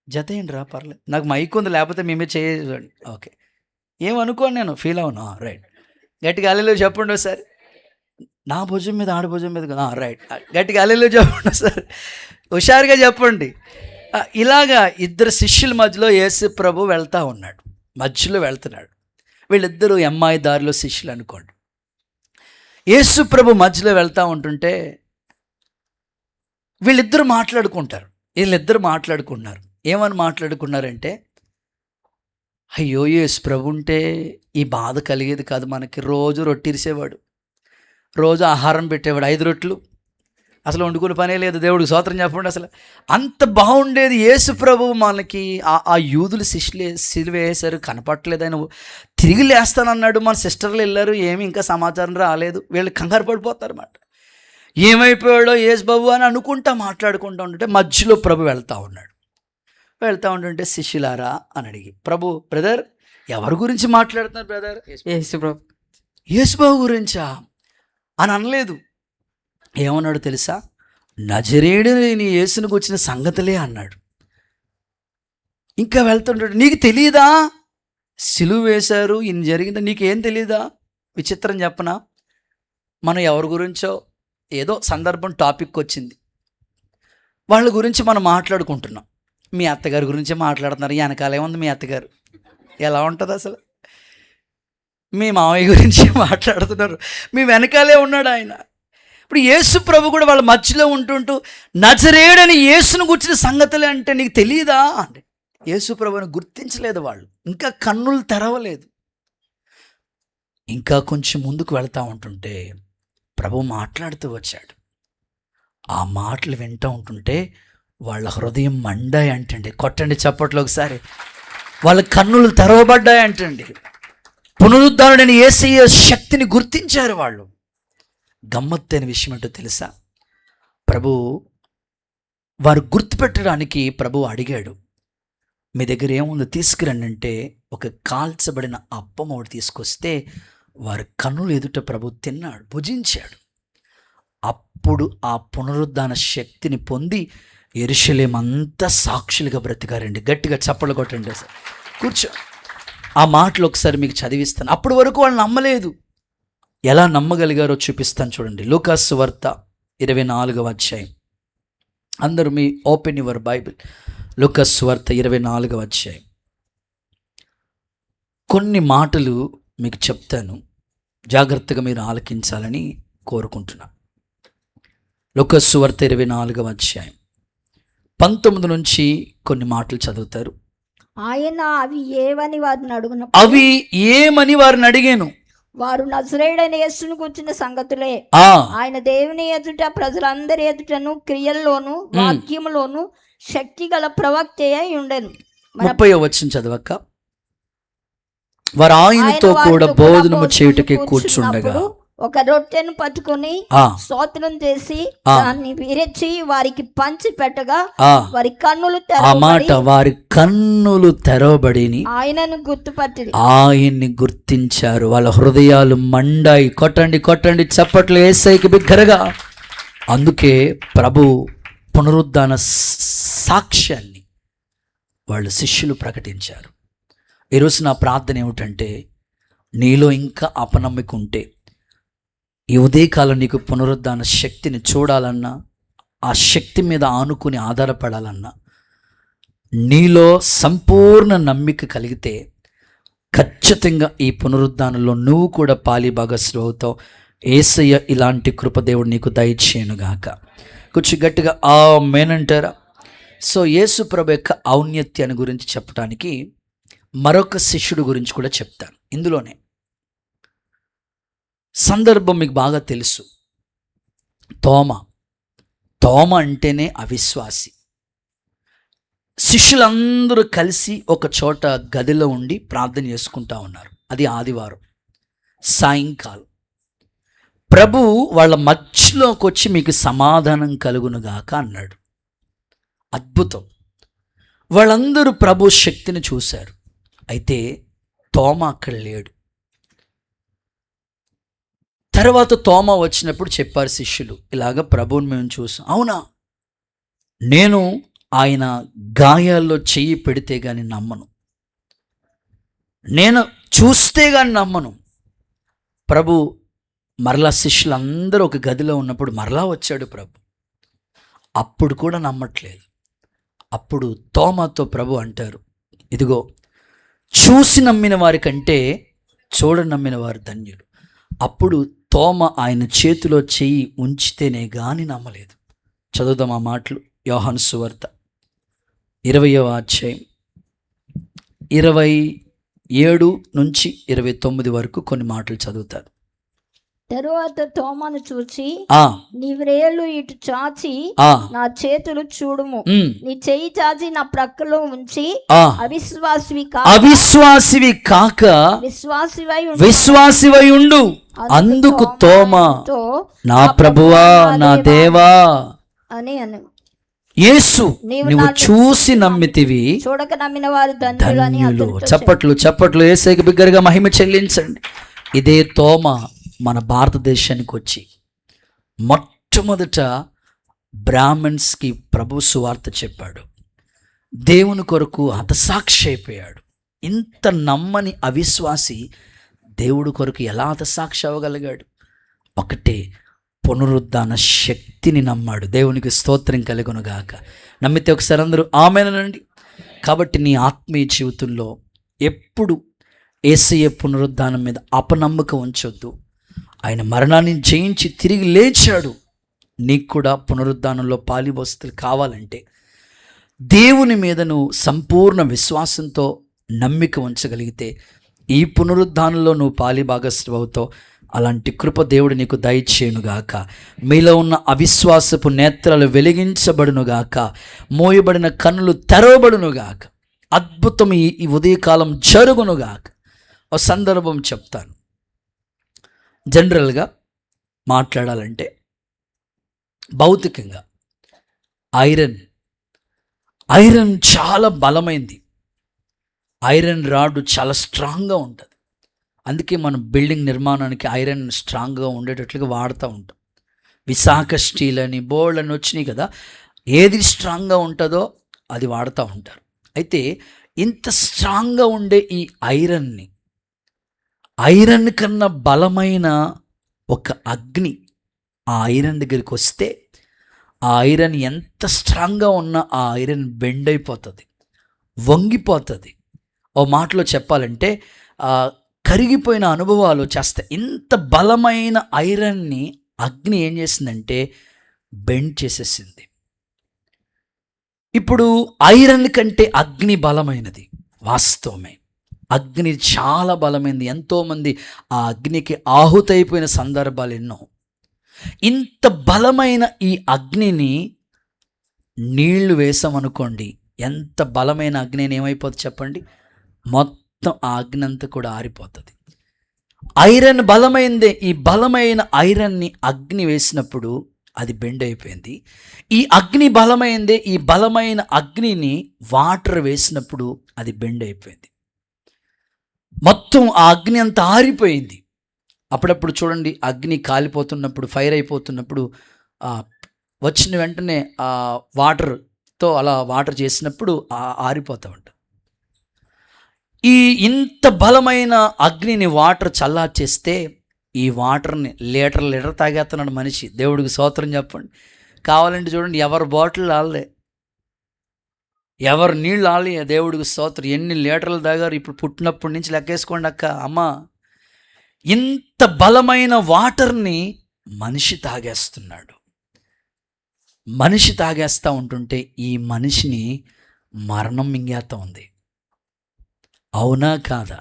జతేయండి రా, పర్లేదు, నాకు మైక్ ఉంది, లేకపోతే మీ మీద చేయండి. ఓకే, ఏమనుకోండి, నేను ఫీల్ అవునా? రైట్, గట్టిగా అల్లెలో చెప్పండి సార్. నా భుజం మీద ఆడ భుజం మీద, రైట్, గట్టిగా అల్లెలో చెప్పండి సార్, హుషారుగా చెప్పండి. ఇలాగా 2 శిష్యుల మధ్యలో యేసు ప్రభు వెళ్తూ ఉన్నాడు, మధ్యలో వెళ్తున్నాడు. వీళ్ళిద్దరూ ఎమ్మాయి దారిలో శిష్యులు అనుకోండి. యేసు ప్రభు మధ్యలో వెళ్తూ ఉంటుంటే వీళ్ళిద్దరూ మాట్లాడుకుంటున్నారు. ఏమని మాట్లాడుకున్నారంటే, అయ్యో యేసు ప్రభు ఉంటే ఈ బాధ కలిగేది కాదు మనకి. రోజు రొట్టిరిసేవాడు, రోజు ఆహారం పెట్టేవాడు, 5 రొట్లు, అసలు వండుకునే పనే లేదు. దేవుడికి స్తోత్రం చెప్పండి. అసలు అంత బాగుండేది. యేసు ప్రభు మనకి ఆ యూదులు సిలువ వేశారు, కనపట్టలేదు, ఆయన తిరిగి లేస్తానన్నాడు. మన సిస్టర్లు వెళ్ళారు, ఏమి ఇంకా సమాచారం రాలేదు, వీళ్ళు కంగారు పడిపోతారు అన్నమాట. ఏమైపోయాడో యేసు బాబు అని అనుకుంటా మాట్లాడుకుంటూ ఉంటుంటే మధ్యలో ప్రభు వెళ్తూ ఉన్నాడు. వెళ్తూ ఉంటుంటే శిష్యులారా అని అడిగి, ప్రభు బ్రదర్ ఎవరి గురించి మాట్లాడుతున్నారు బ్రదర్? యేసుబాబు గురించా అని అనలేదు. ఏమన్నాడు తెలుసా? నజరేయుడు నీ యేసునికి వచ్చిన సంగతులే అన్నాడు. ఇంకా వెళ్తుంటాడు, నీకు తెలియదా సిలువ వేశారు, ఇన్ని జరిగిందా, నీకేం తెలియదా? విచిత్రం చెప్పనా, మనం ఎవరి గురించో ఏదో సందర్భం టాపిక్ వచ్చింది, వాళ్ళ గురించి మనం మాట్లాడుకుంటున్నాం. మీ అత్తగారి గురించే మాట్లాడుతున్నారు, వెనకాలే ఉంది మీ అత్తగారు, ఎలా ఉంటుంది అసలు? మీ మామయ్య గురించి మాట్లాడుతున్నారు, మీ వెనకాలే ఉన్నాడు ఆయన. ఇప్పుడు యేసు ప్రభు కూడా వాళ్ళ మధ్యలో ఉంటుంటూ నజరేయుడని యేసును గుర్చిన సంగతులే అంటే నీకు తెలియదా అంటే యేసు ప్రభుని గుర్తించలేదు వాళ్ళు, ఇంకా కన్నులు తెరవలేదు. ఇంకా కొంచెం ముందుకు వెళ్తూ ఉంటుంటే ప్రభు మాట్లాడుతూ వచ్చాడు. ఆ మాటలు వింటూ ఉంటుంటే వాళ్ళ హృదయం మండాయి అంటండి. కొట్టండి చప్పట్లో ఒకసారి. వాళ్ళ కన్నులు తెరవబడ్డాయి అంటండి. పునరుద్ధరణని యేసయ్య శక్తిని గుర్తించారు వాళ్ళు. గమ్మత్తైన విషయం ఏంటో తెలుసా? ప్రభు వారు గుర్తుపెట్టడానికి ప్రభు అడిగాడు, మీ దగ్గర ఏముందో తీసుకురండి అంటే ఒక కాల్చబడిన అప్పం ఒకటి తీసుకొస్తే వారి కన్నులు ఎదుట ప్రభు తిన్నాడు, భుజించాడు. అప్పుడు ఆ పునరుద్ధాన శక్తిని పొంది యెరూషలేం అంతా సాక్షులుగా బ్రతికారండి. గట్టిగా చప్పట్లు కొట్టండి. సార్ కూర్చో, ఆ మాటలు ఒకసారి మీకు చదివిస్తాను. అప్పటి వరకు వాళ్ళు నమ్మలేదు. ఎలా నమ్మగలిగారో చూపిస్తాను చూడండి. లూకాసు సువార్త 24వ అధ్యాయం. అందరూ మీ ఓపెన్ యువర్ బైబిల్. లూకాసు సువార్త 24వ అధ్యాయం. కొన్ని మాటలు మీకు చెప్తాను, జాగ్రత్తగా మీరు ఆలకించాలని కోరుకుంటున్నాను. లూకాసు సువార్త 24వ అధ్యాయం 19 నుంచి కొన్ని మాటలు చదువుతారు. ఆయన అవి ఏమని వారిని అడుగున, అవి ఏమని వారిని అడిగాను. వారు నజరేయుడైన యేసును కూర్చున్న సంగతులే. ఆయన దేవుని ఎదుట ప్రజలందరి ఎదుటను క్రియల్లోను వాక్యములోను శక్తి గల ప్రవక్త అయి ఉండెను. 30వ వచనం చదవక. వారు ఆయనతో కూడా భోజనము చేయుటకి కూర్చుండగా ఒక రొట్టెను పట్టుకొని స్తోత్రం చేసి దాన్ని విరిచి వారికి పంచి పెట్టగా వారి కన్నులు వారి కన్నులు తెరవబడి ఆయనను గుర్తుపట్టి ఆయన్ని గుర్తించారు. వాళ్ళ హృదయాలు మండాయి. కొట్టండి కొట్టండి చప్పట్లు యేసయ్యకి బిగ్గరగా. అందుకే ప్రభు పునరుద్ధాన సాక్ష్యాన్ని వాళ్ళు శిష్యులు ప్రకటించారు. ఈరోజు నా ప్రార్థన ఏమిటంటే, నీలో ఇంకా అపనమ్మిక ఉంటే ఈ ఉదయకాలం నీకు పునరుద్ధాన శక్తిని చూడాలన్నా, ఆ శక్తి మీద ఆనుకుని ఆధారపడాలన్నా, నీలో సంపూర్ణ నమ్మిక కలిగితే ఖచ్చితంగా ఈ పునరుద్ధానంలో నువ్వు కూడా పాలి భాగస్వామి అవుతావు. యేసయ్య ఇలాంటి కృపదేవుడు నీకు దయచేయునుగాక. కొంచెం గట్టిగా ఆమేన్ అంటారా? సో యేసు ప్రభు యొక్క ఔన్నత్యాన్ని గురించి చెప్పడానికి మరొక శిష్యుడు గురించి కూడా చెప్తాను. ఇందులోనే సందర్భం మీకు బాగా తెలుసు. తోమ అంటేనే అవిశ్వాసి. శిష్యులందరూ కలిసి ఒక చోట గదిలో ఉండి ప్రార్థన చేసుకుంటా ఉన్నారు. అది ఆదివారం సాయంకాలం. ప్రభు వాళ్ళ మధ్యలోకి వచ్చి మీకు సమాధానం కలుగునుగాక అన్నాడు. అద్భుతం. వాళ్ళందరూ ప్రభు శక్తిని చూశారు. అయితే తోమ అక్కడ లేడు. తర్వాత తోమ వచ్చినప్పుడు చెప్పారు శిష్యులు, ఇలాగ ప్రభువుని మేము చూసాం. అవునా? నేను ఆయన గాయాల్లో చెయ్యి పెడితే కానీ నమ్మను, నేను చూస్తే కానీ నమ్మను. ప్రభు మరలా శిష్యులందరూ ఒక గదిలో ఉన్నప్పుడు మరలా వచ్చాడు ప్రభు. అప్పుడు కూడా నమ్మట్లేదు. అప్పుడు తోమాతో ప్రభు అంటారు, ఇదిగో చూసి నమ్మిన వారి కంటే చూడ నమ్మిన వారు ధన్యులు. అప్పుడు తోమ ఆయన చేతిలో చెయ్యి ఉంచితేనే గాని నమ్మలేదు. చదువుదాం ఆ మాటలు. యోహాను సువార్త 20వ అధ్యాయం 27 నుంచి 29 వరకు కొన్ని మాటలు చదువుతారు. తరువాత తోమను చూచి, ఆ నీ వ్రేళ్ళు ఇటు చాచి ఆ నా చేతులు చూడుము, ఉమ్, నీ చెయ్యి చాచి నా ప్రక్కలో ఉంచి ఆ అవిశ్వాసివి అవిశ్వాసివి కాక విశ్వాసివై విశ్వాసివై ఉండు. అందుకు తోమా, ఉండుతో నా ప్రభువా నా దేవా, అని అను. యేసు నువ్వు చూసి నమ్మితివి, చూడక నమ్మిన వారు ధన్యులు అని ధన్యులు. అతనితో చప్పట్లు చప్పట్లు యేసుకి బిగ్గరగా మహిమ చెల్లించండి. ఇదే తోమ మన భారతదేశానికి వచ్చి మొట్టమొదట బ్రాహ్మణ్స్కి ప్రభు సువార్త చెప్పాడు. దేవుని కొరకు హతసాక్షి అయిపోయాడు. ఇంత నమ్మని అవిశ్వాసి దేవుడి కొరకు ఎలా హతసాక్షి అవ్వగలిగాడు? ఒకటే, పునరుద్ధాన శక్తిని నమ్మాడు. దేవునికి స్తోత్రం కలుగునుగాక. నమ్మితే ఒకసారి అందరూ ఆమేనండి. కాబట్టి నీ ఆత్మీయ జీవితంలో ఎప్పుడు యేసయ్య పునరుద్ధానం మీద అపనమ్మకం ఉంచొద్దు. ఆయన మరణాన్ని జయించి తిరిగి లేచాడు. నీకు కూడా పునరుద్ధానంలో పాలివస్తులు కావాలంటే దేవుని మీద నువ్వు సంపూర్ణ విశ్వాసంతో నమ్మిక ఉంచగలిగితే ఈ పునరుద్ధానంలో నువ్వు పాలిభాగస్థువు అవుతావు. అలాంటి కృప దేవుడు నీకు దయచేయునుగాక. మీలో ఉన్న అవిశ్వాసపు నేత్రాలు వెలిగించబడునుగాక, మోయబడిన కన్నులు తెరవబడునుగాక, అద్భుతం ఈ ఉదయకాలం జరుగునుగాక. ఒక సందర్భం చెప్తాను. జనరల్గా మాట్లాడాలంటే భౌతికంగా ఐరన్ చాలా బలమైంది. ఐరన్ రాడ్ చాలా స్ట్రాంగ్గా ఉంటుంది. అందుకే మనం బిల్డింగ్ నిర్మాణానికి ఐరన్ స్ట్రాంగ్గా ఉండేటట్లుగా వాడుతూ ఉంటాం. విశాఖ స్టీల్ అని బోల్డ్ అని వచ్చినాయి కదా. ఏది స్ట్రాంగ్గా ఉంటుందో అది వాడుతూ ఉంటారు. అయితే ఇంత స్ట్రాంగ్గా ఉండే ఈ ఐరన్ కన్నా బలమైన ఒక అగ్ని ఆ ఐరన్ దగ్గరికి వస్తే ఆ ఐరన్ ఎంత స్ట్రాంగ్గా ఉన్నా ఆ ఐరన్ బెండ్ అయిపోతుంది, వంగిపోతుంది. ఓ మాటలో చెప్పాలంటే కరిగిపోయిన అనుభవాలు చేస్తాయి. ఇంత బలమైన ఐరన్ని అగ్ని ఏం చేసిందంటే బెండ్ చేసేసింది. ఇప్పుడు ఐరన్ కంటే అగ్ని బలమైనది, వాస్తవమే. అగ్ని చాలా బలమైంది. ఎంతోమంది ఆ అగ్నికి ఆహుతైపోయిన సందర్భాలు ఎన్నో. ఇంత బలమైన ఈ అగ్నిని నీళ్లు వేసామనుకోండి, ఎంత బలమైన అగ్ని ఏమైపోతుంది చెప్పండి? మొత్తం ఆ అగ్ని అంతా కూడా ఆరిపోతుంది. ఐరన్ బలమైందే. ఈ బలమైన ఐరన్ని అగ్ని వేసినప్పుడు అది బెండ్ అయిపోయింది. ఈ అగ్ని బలమైందే. ఈ బలమైన అగ్నిని వాటర్ వేసినప్పుడు అది బెండ్ అయిపోయింది. మొత్తం ఆ అగ్ని అంతా ఆరిపోయింది. అప్పుడప్పుడు చూడండి, అగ్ని కాలిపోతున్నప్పుడు, ఫైర్ అయిపోతున్నప్పుడు వచ్చిన వెంటనే ఆ వాటర్తో అలా వాటర్ చేసినప్పుడు ఆరిపోతూ ఉంటుంది. ఇంత బలమైన అగ్నిని వాటర్ చల్లార్చేస్తే ఈ వాటర్ని లీటర్ తాగేస్తున్నాడు మనిషి. దేవుడికి స్తోత్రం చెప్పండి. కావాలంటే చూడండి, ఎవరి బాటిల్ వాళ్ళే, ఎవరు నీళ్ళు ఆలి. దేవుడికి స్తోత్రం. ఎన్ని లీటర్లు తాగారు ఇప్పుడు పుట్టినప్పటి నుంచి లెక్కేసుకోండి అక్క, అమ్మ. ఇంత బలమైన వాటర్ని మనిషి తాగేస్తున్నాడు. మనిషి తాగేస్తూ ఉంటుంటే ఈ మనిషిని మరణం మింగేస్తూ ఉంది. అవునా కాదా?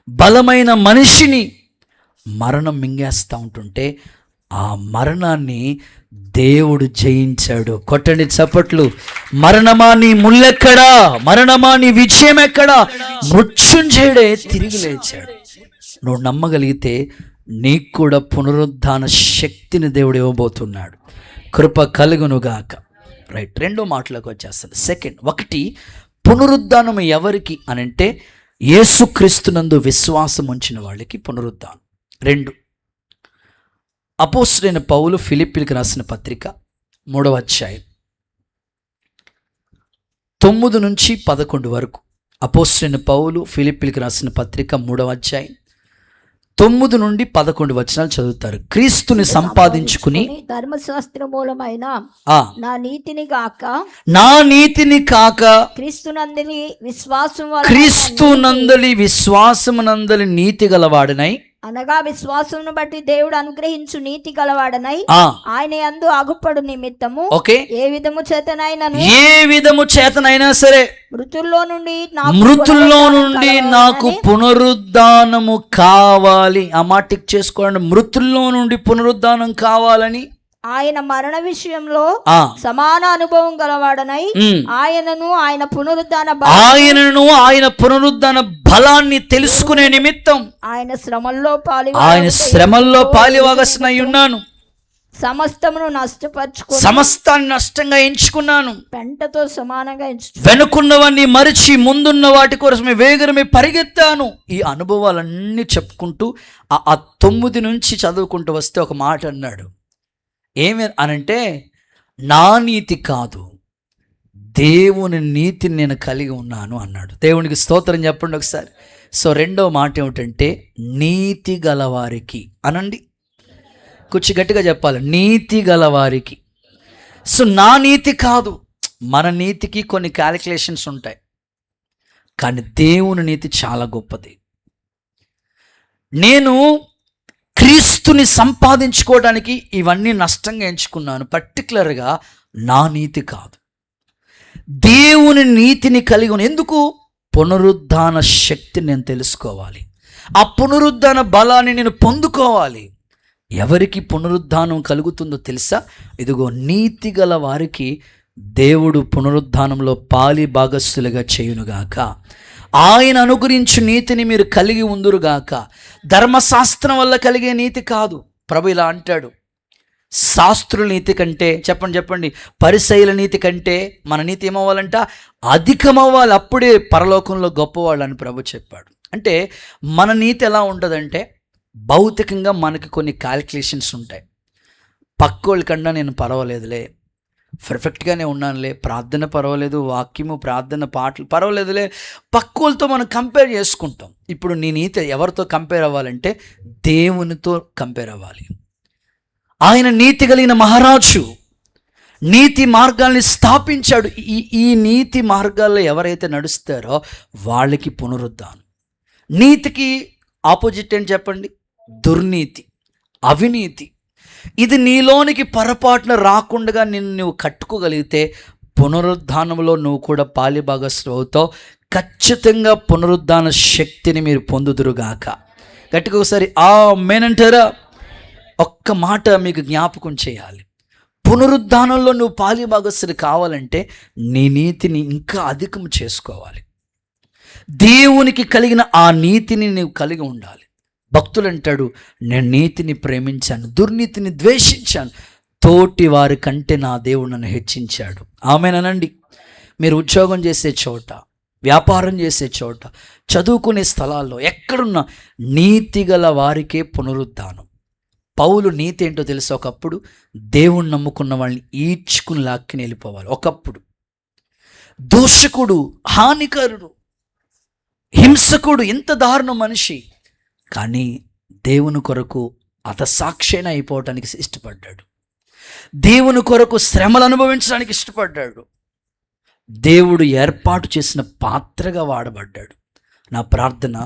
బలమైన మనిషిని మరణం మింగేస్తూ ఉంటుంటే ఆ మరణాన్ని దేవుడు జయించాడు. కొట్టండి చప్పట్లు. మరణమా నీ ముల్లెక్కడా? మరణమా నీ విజయం ఎక్కడా? మృత్యుంజయుడే తిరిగి లేచాడు. నువ్వు నమ్మగలిగితే నీకు కూడా పునరుద్ధాన శక్తిని దేవుడు ఇవ్వబోతున్నాడు. కృప కలుగునుగాక. రైట్, రెండో మాటలోకి వచ్చేస్తాను. సెకండ్, ఒకటి, పునరుద్ధానం ఎవరికి అనంటే యేసుక్రీస్తునందు విశ్వాసం ఉంచిన వాళ్ళకి పునరుద్ధానం. రెండు, అపోస్తలుడైన పౌలు ఫిలిప్పీలకు రాసిన పత్రిక 3వ అధ్యాయం 9 నుంచి 11 వరకు. అపోస్తలుడైన పౌలు ఫిలిప్పీలకు రాసిన పత్రిక 3వ అధ్యాయం 9 నుండి 11 వచనాలు చదువుతారు. క్రీస్తుని సంపాదించుకుని ధర్మశాస్త్ర మూలమైన నా నీతిని కాక క్రీస్తునందలి విశ్వాసమునందలి నీతి గలవాడనై అనగా విశ్వాసమును బట్టి దేవుడు అనుగ్రహించు నీతి గలవాడనై ఆయన యందు అగుపడు నిమిత్తము ఓకే ఏ విధము చేతనైనా సరే మృతుల్లో నుండి నాకు పునరుద్ధానము కావాలి. ఆ మాట టిక్ చేసుకోండి. మృతుల్లో నుండి పునరుద్ధానం కావాలని ఆయన మరణ విషయంలో సమాన అనుభవం గలవాడనై ఆయనను ఆయన పునరుద్ధాన బలాన్ని తెలుసుకునే నిమిత్తం ఆయన శ్రమల్లో పాలివాగస్నై ఉన్నాను. సమస్తాన్ని నష్టంగా ఎంచుకున్నాను. పెంటతో సమానంగా వెనుకున్నవన్నీ మరిచి ముందున్న వాటి కోసమే వేగరమే పరిగెత్తాను. ఈ అనుభవాలన్నీ చెప్పుకుంటూ ఆ 9 నుంచి చదువుకుంటూ వస్తే ఒక మాట అన్నాడు. ఏమి అనంటే, నా నీతి కాదు దేవుని నీతిని నేను కలిగి ఉన్నాను అన్నాడు. దేవునికి స్తోత్రం చెప్పండి ఒకసారి. సో రెండవ మాట ఏమిటంటే, నీతి గలవారికి అనండి. కొంచెం గట్టిగా చెప్పాలి, నీతి గలవారికి. సో నా నీతి కాదు. మన నీతికి కొన్ని క్యాలిక్యులేషన్స్ ఉంటాయి, కానీ దేవుని నీతి చాలా గొప్పది. నేను క్రీస్తుని సంపాదించుకోవడానికి ఇవన్నీ నష్టంగా ఎంచుకున్నాను. పర్టికులర్గా నా నీతి కాదు, దేవుని నీతిని కలిగి ఉన్న. ఎందుకు? పునరుద్ధాన శక్తిని నేను తెలుసుకోవాలి. ఆ పునరుద్ధాన బలాన్ని నేను పొందుకోవాలి. ఎవరికి పునరుద్ధానం కలుగుతుందో తెలుసా? ఇదిగో నీతి గల వారికి దేవుడు పునరుద్ధానంలో పాలి భాగస్థులుగా చేయునుగాక. ఆయన అనుగ్రహించు నీతిని మీరు కలిగి ఉందురుగాక. ధర్మశాస్త్రం వల్ల కలిగే నీతి కాదు. ప్రభు ఇలా అంటాడు, శాస్త్రుల నీతి కంటే చెప్పండి పరిసయ్యుల నీతి కంటే మన నీతి ఏమవ్వాలంట? అధికమవ్వాలి. అప్పుడే పరలోకంలో గొప్పవాళ్ళు అని ప్రభు చెప్పాడు. అంటే మన నీతి ఎలా ఉంటుందంటే, భౌతికంగా మనకి కొన్ని క్యాలిక్యులేషన్స్ ఉంటాయి. పక్కోళ్ళ కన్నా నేను పర్వాలేదులే, పర్ఫెక్ట్గానే ఉన్నానులే, ప్రార్థన పర్వాలేదు, వాక్యము ప్రార్థన పాటలు పర్వాలేదులే, పక్కోళ్ళతో మనం కంపేర్ చేసుకుంటాం. ఇప్పుడు నీ నీతి ఎవరితో కంపేర్ అవ్వాలంటే దేవునితో కంపేర్ అవ్వాలి. ఆయన నీతి కలిగిన మహారాజు, నీతి మార్గాల్ని స్థాపించాడు. ఈ నీతి మార్గాల్లో ఎవరైతే నడుస్తారో వాళ్ళకి పునరుద్ధానం. నీతికి ఆపోజిట్ ఏంటి చెప్పండి? దుర్నీతి, అవినీతి. ఇది నీలోనికి పొరపాటున రాకుండా నువ్వు కట్టుకోగలిగితే పునరుద్ధానంలో నువ్వు కూడా పాలిభాగస్థులు అవుతావు. ఖచ్చితంగా పునరుద్ధాన శక్తిని మీరు పొందుదురుగాక. గట్టిగా ఒకసారి ఆమేన్ అంటారా? ఒక్క మాట మీకు జ్ఞాపకం చేయాలి. పునరుద్ధానంలో నువ్వు పాలిభాగస్థులు కావాలంటే నీ నీతిని ఇంకా అధికం చేసుకోవాలి. దేవునికి కలిగిన ఆ నీతిని నువ్వు కలిగి ఉండాలి. భక్తులు అంటాడు, నేను నీతిని ప్రేమించాను, దుర్నీతిని ద్వేషించాను, తోటి వారి కంటే నా దేవుడు నన్ను హెచ్చించాడు. ఆమేనండి. మీరు ఉద్యోగం చేసే చోట, వ్యాపారం చేసే చోట, చదువుకునే స్థలాల్లో ఎక్కడున్నా నీతి గల వారికే పునరుద్ధానం. పౌలు నీతి ఏంటో తెలుసు? ఒకప్పుడు దేవుణ్ణి నమ్ముకున్న వాళ్ళని ఈడ్చుకుని లాక్కిని వెళ్ళిపోవాలి. ఒకప్పుడు దూషకుడు, హానికరుడు, హింసకుడు, ఇంత దారుణ మనిషి, కానీ దేవుని కొరకు అతసాక్షిణ అయిపోవటానికి ఇష్టపడ్డాడు. దేవుని కొరకు శ్రమలు అనుభవించడానికి ఇష్టపడ్డాడు. దేవుడు ఏర్పాటు చేసిన పాత్రగా వాడబడ్డాడు. నా ప్రార్థన,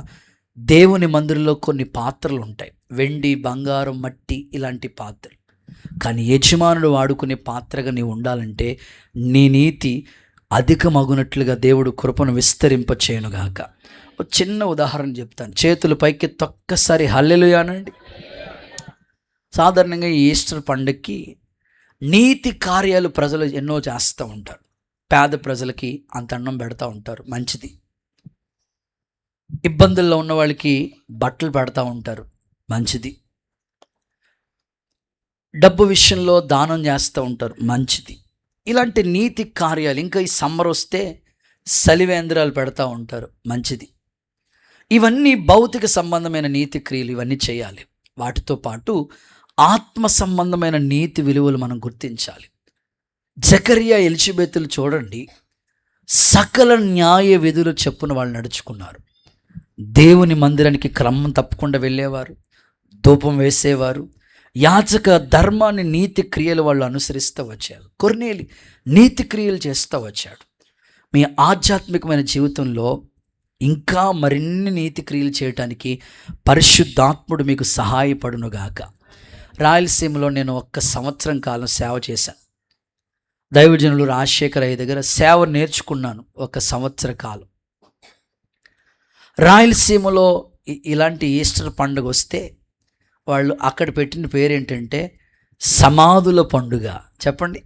దేవుని మందిరంలో కొన్ని పాత్రలు ఉంటాయి, వెండి, బంగారం, మట్టి, ఇలాంటి పాత్రలు. కానీ యజమానుడు వాడుకునే పాత్రగా నీవు ఉండాలంటే నీ నీతి అధికమగునట్లుగా దేవుడు కృపను విస్తరింపచేయునుగాక. ఒక చిన్న ఉదాహరణ చెప్తాను. చేతులు పైకి ఒక్కసారి హల్లెలూయా అనండి. సాధారణంగా ఈ ఈస్టర్ పండుగకి నీతి కార్యాలు ప్రజలు ఎన్నో చేస్తూ ఉంటారు. పేద ప్రజలకి అంత అన్నం పెడతా ఉంటారు, మంచిది. ఇబ్బందుల్లో ఉన్న వాళ్ళకి బట్టలు పెడతా ఉంటారు, మంచిది. డబ్బు విషయంలో దానం చేస్తూ ఉంటారు, మంచిది. ఇలాంటి నీతి కార్యాలు, ఇంకా ఈ సమ్మర్ వస్తే సలివేంద్రాలు పెడతా ఉంటారు, మంచిది. ఇవన్నీ భౌతిక సంబంధమైన నీతి క్రియలు, ఇవన్నీ చేయాలి. వాటితో పాటు ఆత్మ సంబంధమైన నీతి విలువలు మనం గుర్తించాలి. జకరియా, ఎలిజబెతులు చూడండి, సకల న్యాయ విధులు చెప్పున వాళ్ళు నడుచుకున్నారు. దేవుని మందిరానికి క్రమం తప్పకుండా వెళ్ళేవారు, ధూపం వేసేవారు, యాజక ధర్మాన్ని, నీతి క్రియలు వాళ్ళు అనుసరిస్తూ వచ్చారు. కొర్నేలి నీతి క్రియలు చేస్తూ వచ్చాడు. మీ ఆధ్యాత్మికమైన జీవితంలో ఇంకా మరిన్ని నీతి క్రియలు చేయటానికి పరిశుద్ధాత్ముడు మీకు సహాయపడునుగాక. రాయలసీమలో నేను 1 సంవత్సరం కాలం సేవ చేశాను. దైవజనులు రాజశేఖర్ అయ్య దగ్గర సేవ నేర్చుకున్నాను 1 సంవత్సర కాలం. రాయలసీమలో ఇలాంటి ఈస్టర్ పండుగ వస్తే వాళ్ళు అక్కడ పెట్టిన పేరు ఏంటంటే సమాధుల పండుగ. చెప్పండి,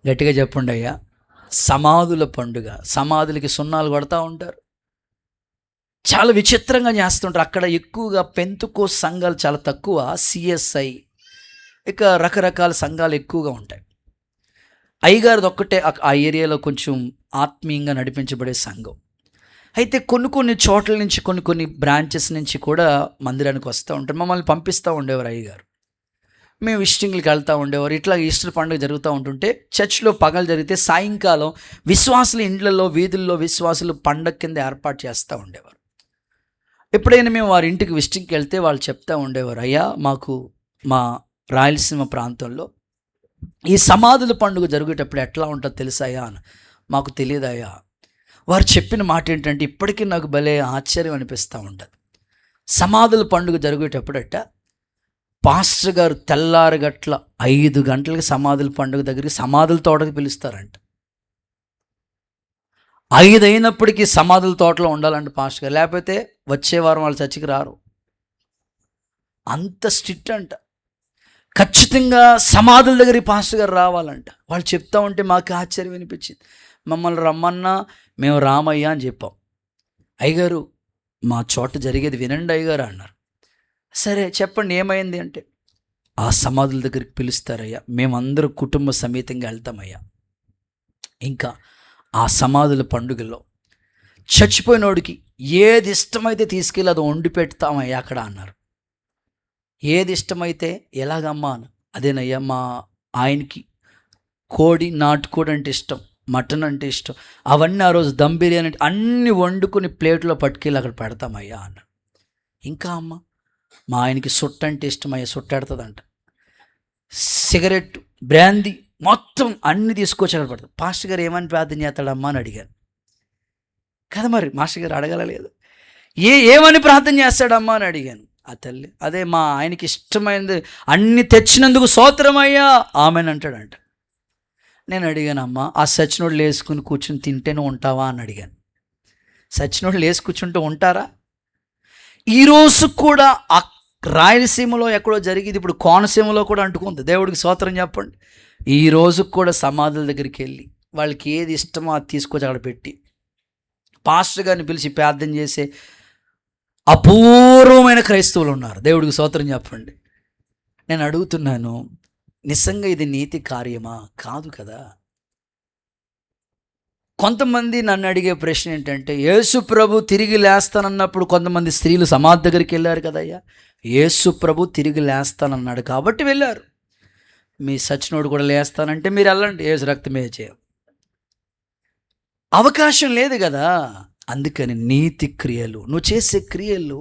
గట్టిగా చెప్పండి అయ్యా, సమాధుల పండుగ. సమాధులకి సున్నాలు కొడతా ఉంటారు, చాలా విచిత్రంగా చేస్తుంటారు. అక్కడ ఎక్కువగా పెంతుకోస్ సంఘాలు చాలా తక్కువ, సిఎస్ఐ ఇక రకరకాల సంఘాలు ఎక్కువగా ఉంటాయి. అయ్యగారిది ఒక్కటే ఆ ఏరియాలో కొంచెం ఆత్మీయంగా నడిపించబడే సంఘం. అయితే కొన్ని చోట్ల నుంచి కొన్ని బ్రాంచెస్ నుంచి కూడా మందిరానికి వస్తూ ఉంటారు. మమ్మల్ని పంపిస్తూ ఉండేవారు అయ్యగారు. మేము విజిటింగ్లకు వెళ్తూ ఉండేవారు. ఇట్లా ఈస్టర్ పండుగ జరుగుతూ ఉంటుంటే చర్చ్లో పగలు జరిగితే సాయంకాలం విశ్వాసులు ఇండ్లలో వీధుల్లో విశ్వాసులు పండగ కింద ఏర్పాటు చేస్తూ ఉండేవారు. ఎప్పుడైనా మేము వారి ఇంటికి విజిటింగ్కి వెళ్తే వాళ్ళు చెప్తూ ఉండేవారు, అయ్యా మాకు మా రాయలసీమ ప్రాంతంలో ఈ సమాధుల పండుగ జరిగేటప్పుడు ఎట్లా ఉంటుందో తెలుసాయా అని. మాకు తెలియదయ్యా. వారు చెప్పిన మాట ఏంటంటే ఇప్పటికీ నాకు భలే ఆశ్చర్యం అనిపిస్తూ ఉంటుంది. సమాధుల పండుగ జరిగేటప్పుడట పాస్టర్ గారు తెల్లారగట్ల 5 గంటలకి సమాధుల పండుగ దగ్గరికి సమాధుల తోటకి పిలుస్తారంట. 5 అయినప్పటికీ సమాధుల తోటలో ఉండాలంట పాస్టర్ గారు, లేకపోతే వచ్చే వారం వాళ్ళు చర్చికి రారు. అంత స్ట్రిక్ట్ అంట. ఖచ్చితంగా సమాధుల దగ్గరికి పాస్టర్ గారు రావాలంట. వాళ్ళు చెప్తా ఉంటే మాకు ఆశ్చర్యం అనిపించింది. మమ్మల్ని రమ్మన్నా మేము రామయ్యా అని చెప్పాం. అయ్యగారు మా చోట జరిగేది వినండి అయ్యగారు అన్నారు. సరే చెప్పండి ఏమైంది అంటే, ఆ సమాధుల దగ్గరికి పిలుస్తారయ్యా, మేమందరూ కుటుంబ సమేతంగా వెళ్తామయ్యా. ఇంకా ఆ సమాధుల పండుగలో చచ్చిపోయినోడికి ఏది ఇష్టమైతే తీసుకెళ్ళి అది వండి పెడతామయ్యా అక్కడ అన్నారు. ఏది ఇష్టమైతే ఎలాగమ్మా అని. అదేనయ్యా మా ఆయనకి కోడి, నాటుకోడి అంటే ఇష్టం, మటన్ అంటే ఇష్టం, అవన్నీ ఆ రోజు దమ్ బిర్యానీ అంటే అన్నీ వండుకొని ప్లేట్లో పట్టుకెళ్ళి అక్కడ పెడతామయ్యా అన్న. ఇంకా అమ్మ మా ఆయనకి సుట్ట అంటే ఇష్టం అయ్యా, సుట్టెడుతుందంట. సిగరెట్, బ్రాందీ మొత్తం అన్నీ తీసుకొచ్చి అక్కడ పెడతాడు. పాస్టర్ గారు ఏమని ప్రార్థన చేస్తాడమ్మా అని అడిగాను కదా. మరి మాస్టర్ గారు అడగలేదు, ఏమని ప్రార్థన చేస్తాడమ్మా అని అడిగాను. ఆ తల్లి అదే మా ఆయనకి ఇష్టమైనది అన్ని తెచ్చినందుకు స్తోత్రమయ్యా ఆమెను అంటాడంట. నేను అడిగాను, అమ్మ ఆ సచ్చినోళ్ళు వేసుకుని కూర్చుని తింటేనే ఉంటావా అని అడిగాను. సచ్చినోళ్ళు వేసి కూర్చుంటూ ఉంటారా? ఈరోజు కూడా ఆ రాయలసీమలో ఎక్కడో జరిగింది, ఇప్పుడు కోనసీమలో కూడా అంటుకుంది. దేవుడికి స్తోత్రం చెప్పండి. ఈ రోజు కూడా సమాధుల దగ్గరికి వెళ్ళి వాళ్ళకి ఏది ఇష్టమో అది తీసుకొచ్చి అక్కడ పెట్టి పాస్టర్ గారిని పిలిచి ప్రార్థన చేసే అపూర్వమైన క్రైస్తవులు ఉన్నారు. దేవుడికి స్తోత్రం చెప్పండి. నేను అడుగుతున్నాను, నిజంగా ఇది నీతి కార్యమా? కాదు కదా. కొంతమంది నన్ను అడిగే ప్రశ్న ఏంటంటే, యేసు ప్రభు తిరిగి లేస్తానన్నప్పుడు కొంతమంది స్త్రీలు సమాధి దగ్గరికి వెళ్ళారు కదయ్యా. యేసు ప్రభు తిరిగి లేస్తానన్నాడు కాబట్టి వెళ్ళారు. మీ సచ్చినోడు కూడా లేస్తానంటే మీరు వెళ్ళండి, యేసు రక్తమే చేయం. అవకాశం లేదు కదా. అందుకని నీతి క్రియలు, నువ్వు చేసే క్రియలు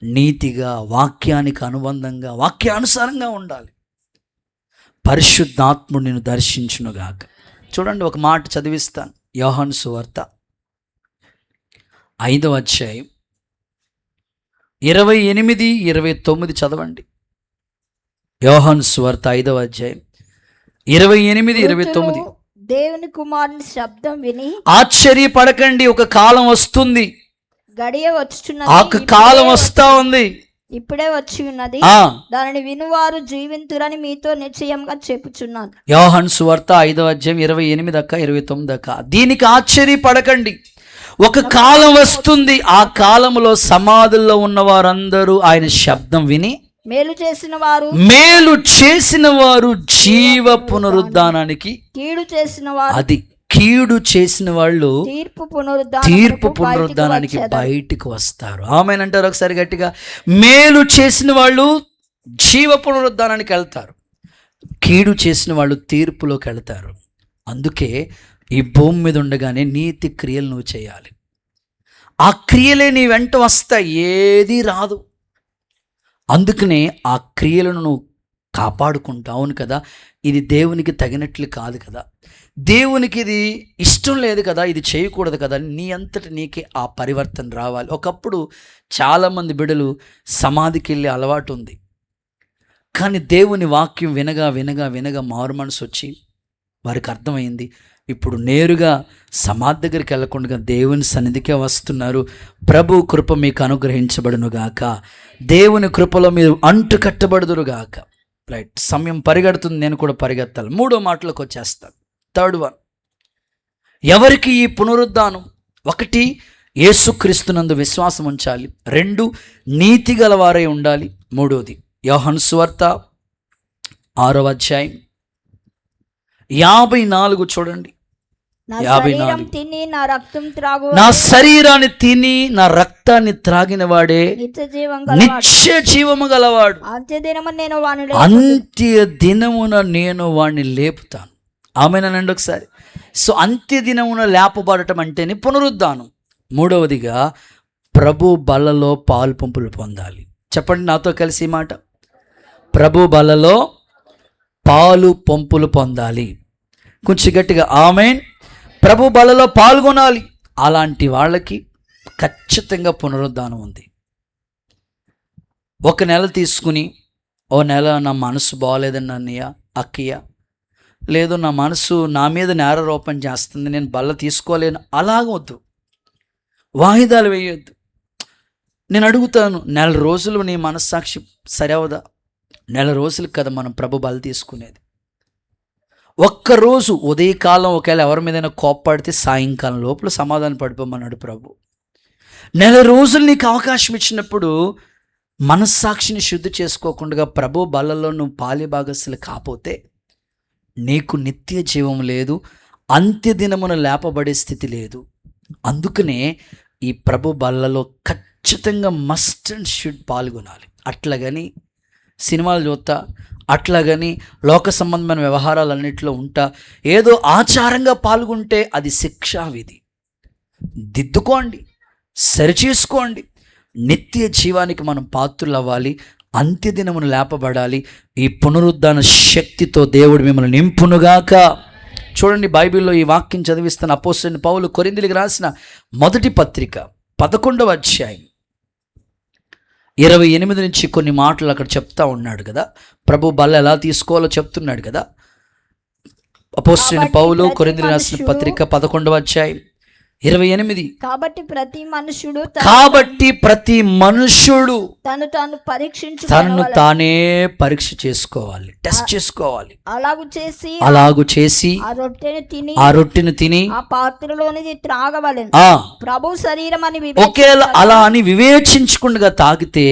నీతిగా, వాక్యానికి అనుబంధంగా, వాక్యానుసారంగా ఉండాలి. పరిశుద్ధాత్ముడు నిన్ను దర్శించునుగాక. చూడండి, ఒక మాట చదివిస్తాను. యోహాను సువార్త 5వ అధ్యాయం 28, 29 చదవండి. యోహాను సువార్త 5వ అధ్యాయం 28, 29. దేవుని కుమారుని శబ్దం విని ఆశ్చర్యపడకండి, ఒక కాలం వస్తుంది, గడియ వచ్చుచున్నది, ఆ కాలం వస్తా ఉంది, ఇప్పుడే వచ్చి ఉన్నది, దానిని వినువారు జీవింతురని మీతో నిశ్చయంగా చెప్పుచున్నాను. యోహాను సువార్త 5వ అధ్యాయం 28 దాకా 29 దాకా. దీనికి ఆశ్చర్యపడకండి, ఒక కాలం వస్తుంది, ఆ కాలంలో సమాధుల్లో ఉన్న వారందరూ ఆయన శబ్దం విని మేలు చేసిన వారు జీవ పునరుద్ధానానికి, కీడు చేసిన వారు, అది కీడు చేసిన వాళ్ళు తీర్పు పునరుద్ధానానికి బయటికి వస్తారు. ఆమేనంటారు ఒకసారి గట్టిగా. మేలు చేసిన వాళ్ళు జీవ పునరుద్ధానానికి వెళ్తారు, కీడు చేసిన వాళ్ళు తీర్పులోకి వెళ్తారు. అందుకే ఈ భూమి మీద ఉండగానే నీతి క్రియలు నువ్వు చేయాలి. ఆ క్రియలే నీ వెంట వస్తాయి, ఏది రాదు. అందుకనే ఆ క్రియలను నువ్వు కాపాడుకుంటా. అవును కదా, ఇది దేవునికి తగినట్లు కాదు కదా, దేవునికి ఇది ఇష్టం లేదు కదా, ఇది చేయకూడదు కదా, నీ అంతటి నీకే ఆ పరివర్తన రావాలి. ఒకప్పుడు చాలామంది బిడ్డలు సమాధికి వెళ్ళే అలవాటు ఉంది, కానీ దేవుని వాక్యం వినగా వినగా వినగా మారు మనసు వచ్చి వారికి అర్థమైంది, ఇప్పుడు నేరుగా సమాధి దగ్గరికి వెళ్ళకుండా దేవుని సన్నిధికే వస్తున్నారు. ప్రభు కృప మీకు అనుగ్రహించబడునుగాక, దేవుని కృపలో మీరు అంటు కట్టబడుదురుగాక. రైట్, సమయం పరిగెడుతుంది, నేను కూడా పరిగెత్తాలి. 3వ మాటలోకి వచ్చేస్తాను. 3rd వన్, ఎవరికి ఈ పునరుద్ధానం? 1, యేసుక్రీస్తునందు విశ్వాసం ఉంచాలి. 2, నీతి గలవారై ఉండాలి. 3వది యోహాను సువార్త 6వ అధ్యాయం 54 చూడండి. నా 54. శరీరం తిని నా రక్తం త్రాగు నా శరీరాన్ని తిని నా రక్తాన్ని త్రాగిన వాడే నిత్య జీవం గలవాడు. నిత్య జీవము గలవాడు, అంత్యదినము నేను వాని అంత్య దినమున నేను వాణ్ణి లేపుతాను. ఆమేనండి ఒకసారి. సో అంత్య దినమున లేపబడటం అంటేనే పునరుద్ధానం. 3వదిగా ప్రభు బలలో పాలు పంపులు పొందాలి. చెప్పండి నాతో కలిసి ఈ మాట, ప్రభు బలలో పాలు పంపులు పొందాలి. కొంచెం గట్టిగా ఆమేన్. ప్రభు బలలో పాల్గొనాలి. అలాంటి వాళ్ళకి ఖచ్చితంగా పునరుద్ధానం ఉంది. 1 నెల తీసుకుని, ఓ నెల నా మనసు బాగోలేదని అన్నయ్య అక్కయ్య, లేదు నా మనసు నా మీద నేరారోపణ చేస్తుంది, నేను బల్ల తీసుకోలేను, అలాగవద్దు. వాయిదాలు వేయొద్దు. నేను అడుగుతాను, నెల రోజులు నీ మనస్సాక్షి సరవదా? నెల రోజులకు కదా మనం ప్రభు బల తీసుకునేది. ఒక్కరోజు ఉదయకాలం ఒకవేళ ఎవరి మీదైనా కోప్పడితే సాయంకాలం లోపల సమాధానం పడిపోమన్నాడు ప్రభు. నెల రోజులు నీకు అవకాశం ఇచ్చినప్పుడు మనస్సాక్షిని శుద్ధి చేసుకోకుండా ప్రభు బలలో నువ్వు పాలి భాగస్సులు కాపోతే నీకు నిత్య జీవం లేదు, అంత్యదినమున లేపబడే స్థితి లేదు. అందుకనే ఈ ప్రభు బలలో ఖచ్చితంగా మస్ట్ అండ్ షుడ్ పాల్గొనాలి. అట్లాగని సినిమాలు చూస్తా, అట్లాగని లోక సంబంధమైన వ్యవహారాలన్నింటిలో ఉంటా, ఏదో ఆచారంగా పాల్గొంటే అది శిక్షా విధి. దిద్దుకోండి, సరిచేసుకోండి. నిత్య జీవానికి మనం పాత్రులు అవ్వాలి, అంత్యదినమును లేపబడాలి. ఈ పునరుద్ధాన శక్తితో దేవుడు మిమ్మల్ని నింపునుగాక. చూడండి, బైబిల్లో ఈ వాక్యం చదివిస్తున్న అపోస్తలుడైన పౌలు కొరింథీయులకు రాసిన 1వ పత్రిక 11వ అధ్యాయం 28 నుంచి కొన్ని మాటలు అక్కడ చెప్తా ఉన్నాడు కదా. ప్రభు బల్ల ఎలా తీసుకోవాలో చెప్తున్నాడు కదా. అపోస్తలుడైన పౌలు కొరింథీయులకు రాసిన పత్రిక 11వ అధ్యాయం 28. కాబట్టి ప్రతి మనుష్యుడు తను తనను తానే పరీక్ష చేసుకోవాలి, టెస్ట్ చేసుకోవాలి. అలాగు చేసి ఆ రొట్టెను తిని ఆ పాత్రలోనిది త్రాగవలెను. ప్రభు శరీరం అని ఒకేలా అలా అని వివేచించకుండా తాగితే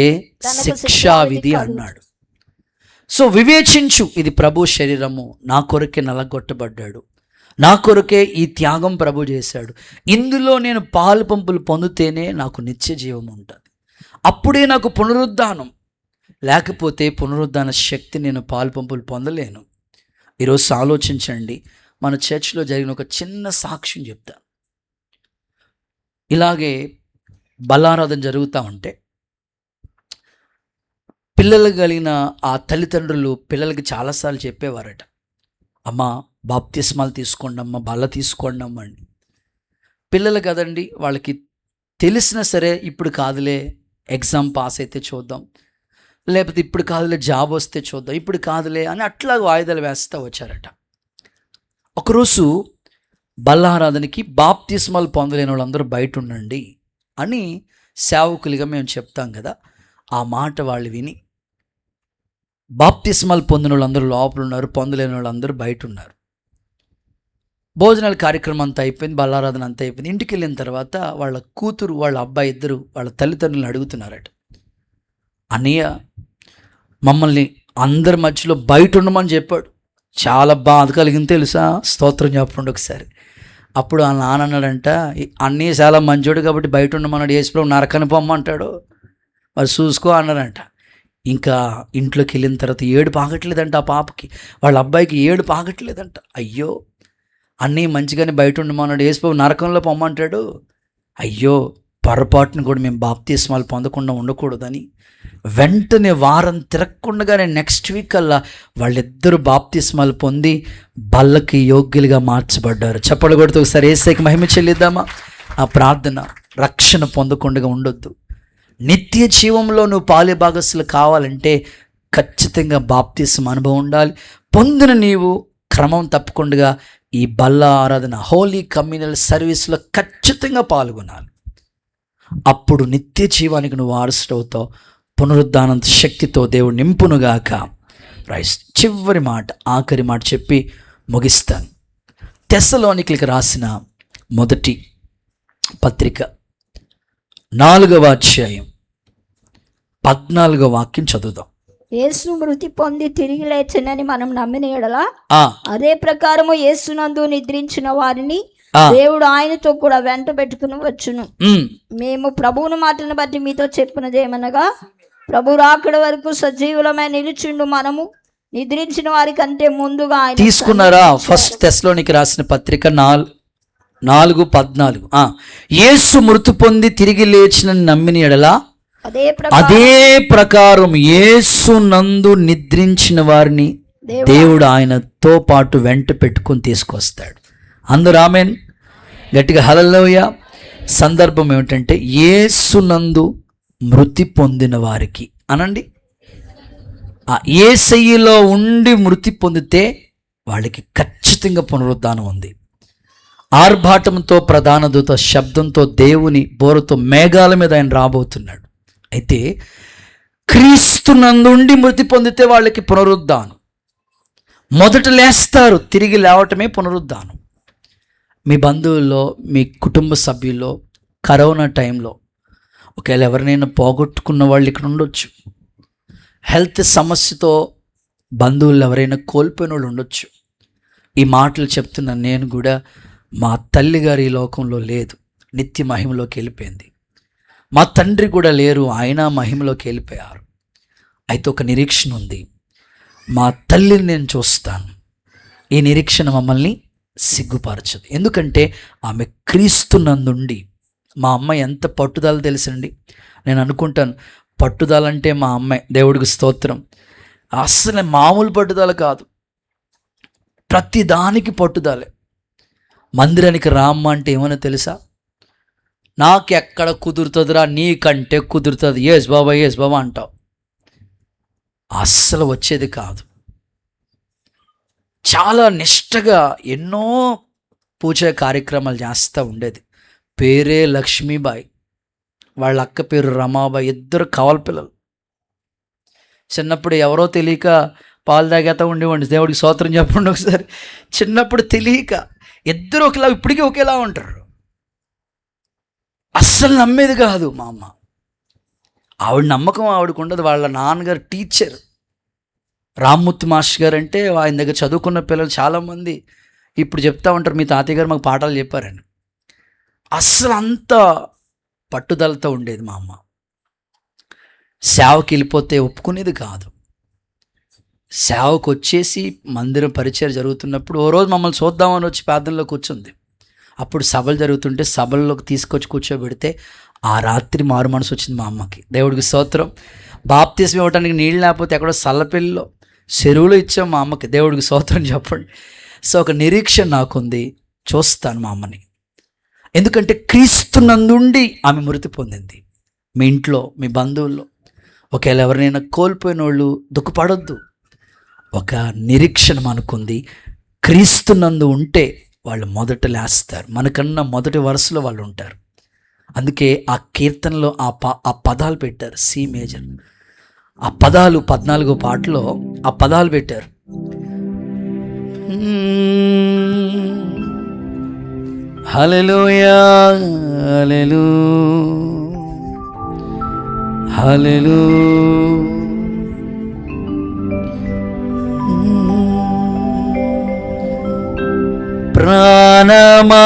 శిక్షా విధి అన్నాడు. సో వివేచించు, ఇది ప్రభు శరీరము, నా కొరకే నలగొట్టబడ్డాడు, నా కొరకే ఈ త్యాగం ప్రభు చేశాడు, ఇందులో నేను పాలు పంపులు పొందితేనే నాకు నిత్య జీవం ఉంటుంది, అప్పుడే నాకు పునరుద్ధానం. లేకపోతే పునరుద్ధాన శక్తి నేను పాలు పంపులు పొందలేను. ఈరోజు ఆలోచించండి, మన చర్చ్లో జరిగిన ఒక చిన్న సాక్ష్యం చెప్తాను. ఇలాగే బలారాధన జరుగుతూ ఉంటే పిల్లలు కలిగిన ఆ తల్లిదండ్రులు పిల్లలకి చాలాసార్లు చెప్పేవారట, అమ్మ బాప్తిస్మాలు తీసుకోండి అమ్మ, బల్ల తీసుకోండి అమ్మ అండి. పిల్లలు కదండి, వాళ్ళకి తెలిసినా సరే ఇప్పుడు కాదులే ఎగ్జామ్ పాస్ అయితే చూద్దాం, లేకపోతే ఇప్పుడు కాదులే జాబ్ వస్తే చూద్దాం, ఇప్పుడు కాదులే అని అట్లా వాయిదాలు వేస్తూ వచ్చారట. ఒకరోజు బల్లారాధనకి బాప్తిస్మాలు పొందలేని వాళ్ళందరూ బయట ఉండండి అని సేవకులుగా మేము చెప్తాం కదా. ఆ మాట వాళ్ళు విని బాప్తిస్మాలు పొందిన వాళ్ళందరూ లోపల ఉన్నారు, పొందలేని వాళ్ళందరూ బయట ఉన్నారు. భోజనాల కార్యక్రమం అంతా అయిపోయింది, బల్లారాధన అంతా అయిపోయింది. ఇంటికి వెళ్ళిన తర్వాత వాళ్ళ కూతురు వాళ్ళ అబ్బాయి ఇద్దరు వాళ్ళ తల్లిదండ్రులను అడుగుతున్నారట, అన్నయ్య మమ్మల్ని అందరి మధ్యలో బయట ఉండమని చెప్పాడు, చాలా బాధ కలిగింది తెలుసా, స్తోత్రం చెప్పండి ఒకసారి. అప్పుడు ఆ నాన్న అన్నాడంట, అన్నయ్య చాలా మంచోడు కాబట్టి బయట ఉండమన్నాడు, యేసుప్రభు నరకని పొమ్మంటాడు, మరి చూసుకో అన్నారంట. ఇంకా ఇంట్లోకి వెళ్ళిన తర్వాత ఏడుపు ఆగట్లేదంట ఆ పాపకి, వాళ్ళ అబ్బాయికి ఏడుపు ఆగట్లేదంట. అయ్యో అన్నీ మంచిగానే బయట ఉండమన్నాడు, యేసుప్రభు నరకంలో పొమ్మంటాడు, అయ్యో పొరపాటును కూడా మేము బాప్తిస్మాలు పొందకుండా ఉండకూడదని వెంటనే వారం తిరగకుండానే నెక్స్ట్ వీక్ కల్లా వాళ్ళిద్దరూ బాప్తిస్మాలు పొంది బల్లకి యోగ్యులుగా మార్చబడ్డారు. చప్పలు కొడుతూ ఒకసారి యేసయ్యకి మహిమ చెల్లిద్దామా? ఆ ప్రార్థన, రక్షణ పొందకుండా ఉండొద్దు. నిత్య జీవంలో నువ్వు పాలి భాగస్సులు కావాలంటే ఖచ్చితంగా బాప్తిస్మ అనుభవం ఉండాలి. పొందిన నీవు క్రమం తప్పకుండా ఈ బల్ల ఆరాధన, హోలీ కమ్యూనల్ సర్వీస్లో ఖచ్చితంగా పాల్గొనాలి. అప్పుడు నిత్య జీవానికి నువ్వు వారసుడవుతావు. పునరుద్ధానంత శక్తితో దేవుడు నింపునుగాక. రైట్, చివరి మాట, ఆఖరి మాట చెప్పి ముగిస్తాను. తెస్సలోనికీయులకు రాసిన మొదటి పత్రిక 4వ అధ్యాయం 14వ వాక్యం చదువుదాం. యేసు మృతి పొంది తిరిగి లేచనని మనం నమ్మిన యెడల అదే ప్రకారము యేసునందు నిద్రించిన వారిని దేవుడు ఆయనతో కూడా వెంట పెట్టుకుని వచ్చును. మేము ప్రభువుని మాటను బట్టి మీతో చెప్పినదేమనగా, ప్రభు రాకడ వరకు సజీవులమై నిలుచుండు మనము నిద్రించిన వారి కంటే ముందుగా ఆయన. తీసుకున్నారా? ఫస్ట్ తెస్సలోనికి రాసిన పత్రిక 4:14. యేసు మృతి పొంది తిరిగి లేచిన నమ్మిన యెడల అదే ప్రకారం యేసు నందు నిద్రించిన వారిని దేవుడు ఆయనతో పాటు వెంట పెట్టుకుని తీసుకొస్తాడు. అందరూ ఆమేన్ గట్టిగా హల్లెలూయా. సందర్భం ఏమిటంటే యేసు నందు మృతి పొందిన వారికి అనండి. యేసయ్యలో ఉండి మృతి పొందితే వాళ్ళకి ఖచ్చితంగా పునరుద్ధానం ఉంది. ఆర్భాటంతో, ప్రధాన దూత శబ్దంతో, దేవుని బోరతో మేఘాల మీద ఆయన రాబోతున్నాడు. అయితే క్రీస్తు నందుండి మృతి పొందితే వాళ్ళకి పునరుద్ధానం. మొదట లేస్తారు, తిరిగి లేవటమే పునరుద్ధానం. మీ బంధువుల్లో, మీ కుటుంబ సభ్యుల్లో కరోనా టైంలో ఒకవేళ ఎవరినైనా పోగొట్టుకున్న వాళ్ళు ఇక్కడ ఉండొచ్చు. హెల్త్ సమస్యతో బంధువులు ఎవరైనా కోల్పోయిన వాళ్ళు ఉండొచ్చు. ఈ మాటలు చెప్తున్నాను నేను కూడా. మా తల్లి గారు ఈ లోకంలో లేదు, నిత్య మహిమలోకి వెళ్ళిపోయింది. మా తండ్రి కూడా లేరు, ఆయన మహిమలోకి వెళ్ళిపోయారు. అయితే ఒక నిరీక్షణ ఉంది, మా తల్లిని నేను చూస్తాను. ఈ నిరీక్షణ మమ్మల్ని సిగ్గుపరచదు. ఎందుకంటే ఆమె క్రీస్తు నందుండి. మా అమ్మ ఎంత పట్టుదల తెలుసండి. నేను అనుకుంటాను, పట్టుదల అంటే మా అమ్మాయి. దేవుడికి స్తోత్రం. అస్సలు మామూలు పట్టుదల కాదు, ప్రతి దానికి పట్టుదలే. మందిరానికి రామ్మ అంటే ఏమన్నా తెలుసా? నాకెక్కడ కుదురుతుందిరా, నీకంటే కుదురుతుంది, ఎస్ బాబా ఎస్ బాబా అంటావు. అస్సలు వచ్చేది కాదు. చాలా నిష్టగా ఎన్నో పూజా కార్యక్రమాలు చేస్తూ ఉండేది. పేరే లక్ష్మీబాయి, వాళ్ళ అక్క పేరు రమాబాయి. ఇద్దరు కవల పిల్లలు. చిన్నప్పుడు ఎవరో తెలియక పాలు తాగేత ఉండేవాడి. దేవుడికి స్తోత్రం చెప్పండి ఒకసారి. చిన్నప్పుడు తెలియక ఇద్దరు ఒకలా, ఇప్పటికీ ఒకేలా ఉంటారు. అస్సలు నమ్మేది కాదు మా అమ్మ. ఆవిడ నమ్మకం ఆవిడకు ఉండదు. వాళ్ళ నాన్నగారు టీచర్, రామ్మూర్తి మాస్టర్ గారు. అంటే ఆయన దగ్గర చదువుకున్న పిల్లలు చాలామంది ఇప్పుడు చెప్తా ఉంటారు, మీ తాతయ్య గారు మాకు పాఠాలు చెప్పారని. అస్సలు అంత పట్టుదలతో ఉండేది మా అమ్మ. సేవకి వెళ్ళిపోతే ఒప్పుకునేది కాదు. సేవకు వచ్చేసి మందిరం పరిచయం జరుగుతున్నప్పుడు ఓ రోజు మమ్మల్ని చూద్దామని వచ్చి ప్రార్థనలో కూర్చుంది. అప్పుడు సభలు జరుగుతుంటే సభల్లోకి తీసుకొచ్చి కూర్చోబెడితే ఆ రాత్రి మారు మనసు వచ్చింది మా అమ్మకి. దేవుడికి స్తోత్రం. బాప్తిస్మం ఇవ్వడానికి నీళ్ళు లేకపోతే ఎక్కడో సల్లపిల్లిలో చెరువులో ఇచ్చాం మా అమ్మకి. దేవుడికి స్తోత్రం చెప్పండి. సో ఒక నిరీక్షణ నాకుంది, చూస్తాను మా అమ్మని. ఎందుకంటే క్రీస్తు నందుండి ఆమె మృతి పొందింది. మీ ఇంట్లో, మీ బంధువుల్లో ఒకవేళ ఎవరినైనా కోల్పోయిన వాళ్ళు దుఃఖపడొద్దు. ఒక నిరీక్షణ మనకుంది. క్రీస్తు నందు ఉంటే వాళ్ళు మొదట లేస్తారు, మనకన్నా మొదటి వరుసలో వాళ్ళు ఉంటారు. అందుకే ఆ కీర్తనలో ఆ పదాలు పెట్టారు, సి మేజర్. ఆ పదాలు 14వ పాటలో ఆ పదాలు పెట్టారు. హల్లెలూయా హల్లెలూయా హల్లెలూయా. ప్రాణమా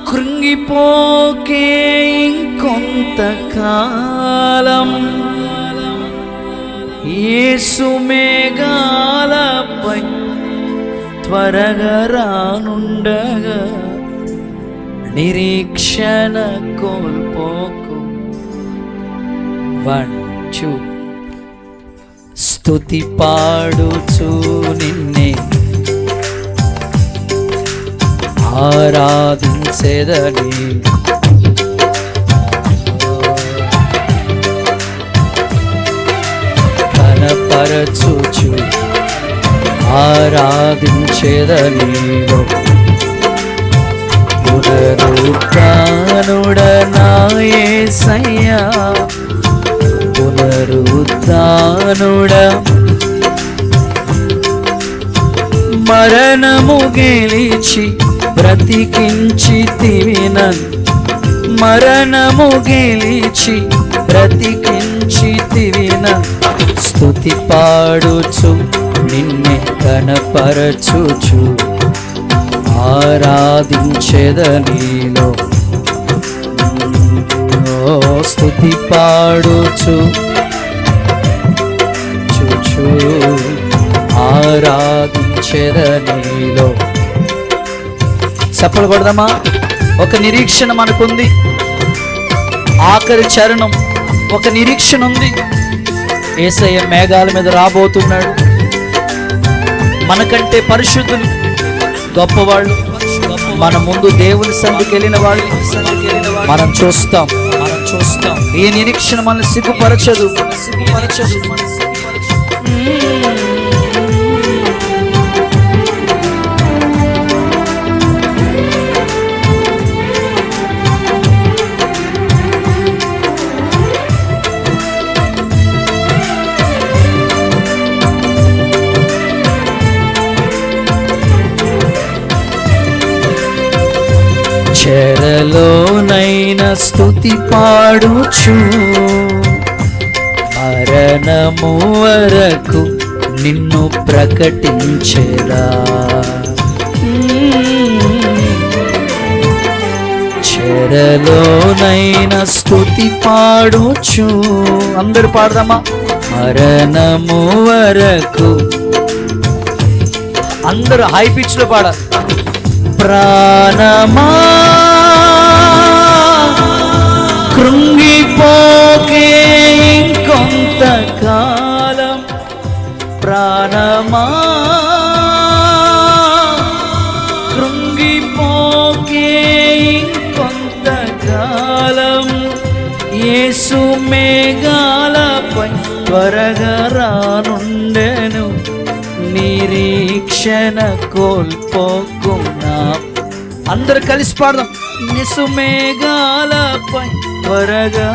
కృంగిపోకే ఇంకొంతకాలం, యేసు మేఘాలపై త్వరగా రానుండగా నిరీక్షణ కోల్పోకు. 1 2 స్తుతి పాడుచు నిన్నే ఆరాధించెదని, కనపరచుచు ఆరాధించెదనిలో. పునరుత్థానుడ నా యేసయ్యా, పునరుత్థానుడ మరణము గెలిచి బ్రతికించితివి నన్ను, మరణము గెలిచి బ్రతికించితివి నన్ను. స్తుతి పాడుచు నిన్నే కనపరచుచు ఆరాధించెదనిలో. స్తుతి పాడుచు చూచు ఆరాధించెదనిలో. చప్పలు కొడదామా? ఒక నిరీక్షణ మనకుంది. ఆఖరి చరణం ఒక నిరీక్షణ ఉంది. యేసయ్య మేఘాల మీద రాబోతున్నాడు. మనకంటే పరిశుద్ధులు, గొప్పవాళ్ళు, మన ముందు దేవుని సన్నిధికి వెళ్ళిన వాళ్ళు మనం చూస్తాం. ఈ నిరీక్షణ మనల్ని సిగ్గుపరచదు. చెరలోనైన స్తుతి పాడుచు మరణము వరకు నిన్ను ప్రకటించెదా. చెరలోనైన స్తుతి పాడుచు, అందరు పాడదామా? మరణము వరకు, అందరూ హై పిచ్ లో పాడాలి. ప్రాణమా కృంగిపోకే ఇంకొంతకాలం, ప్రాణమా కృంగిపోకే ఇంకొంతకాలం. యేసు మేఘాలపై త్వరగా రానుండెను, నిరీక్షణ కోల్పోకున్నా. అందరు కలిసి పాడదాం. యేసు మేఘాలపై త్వరగా,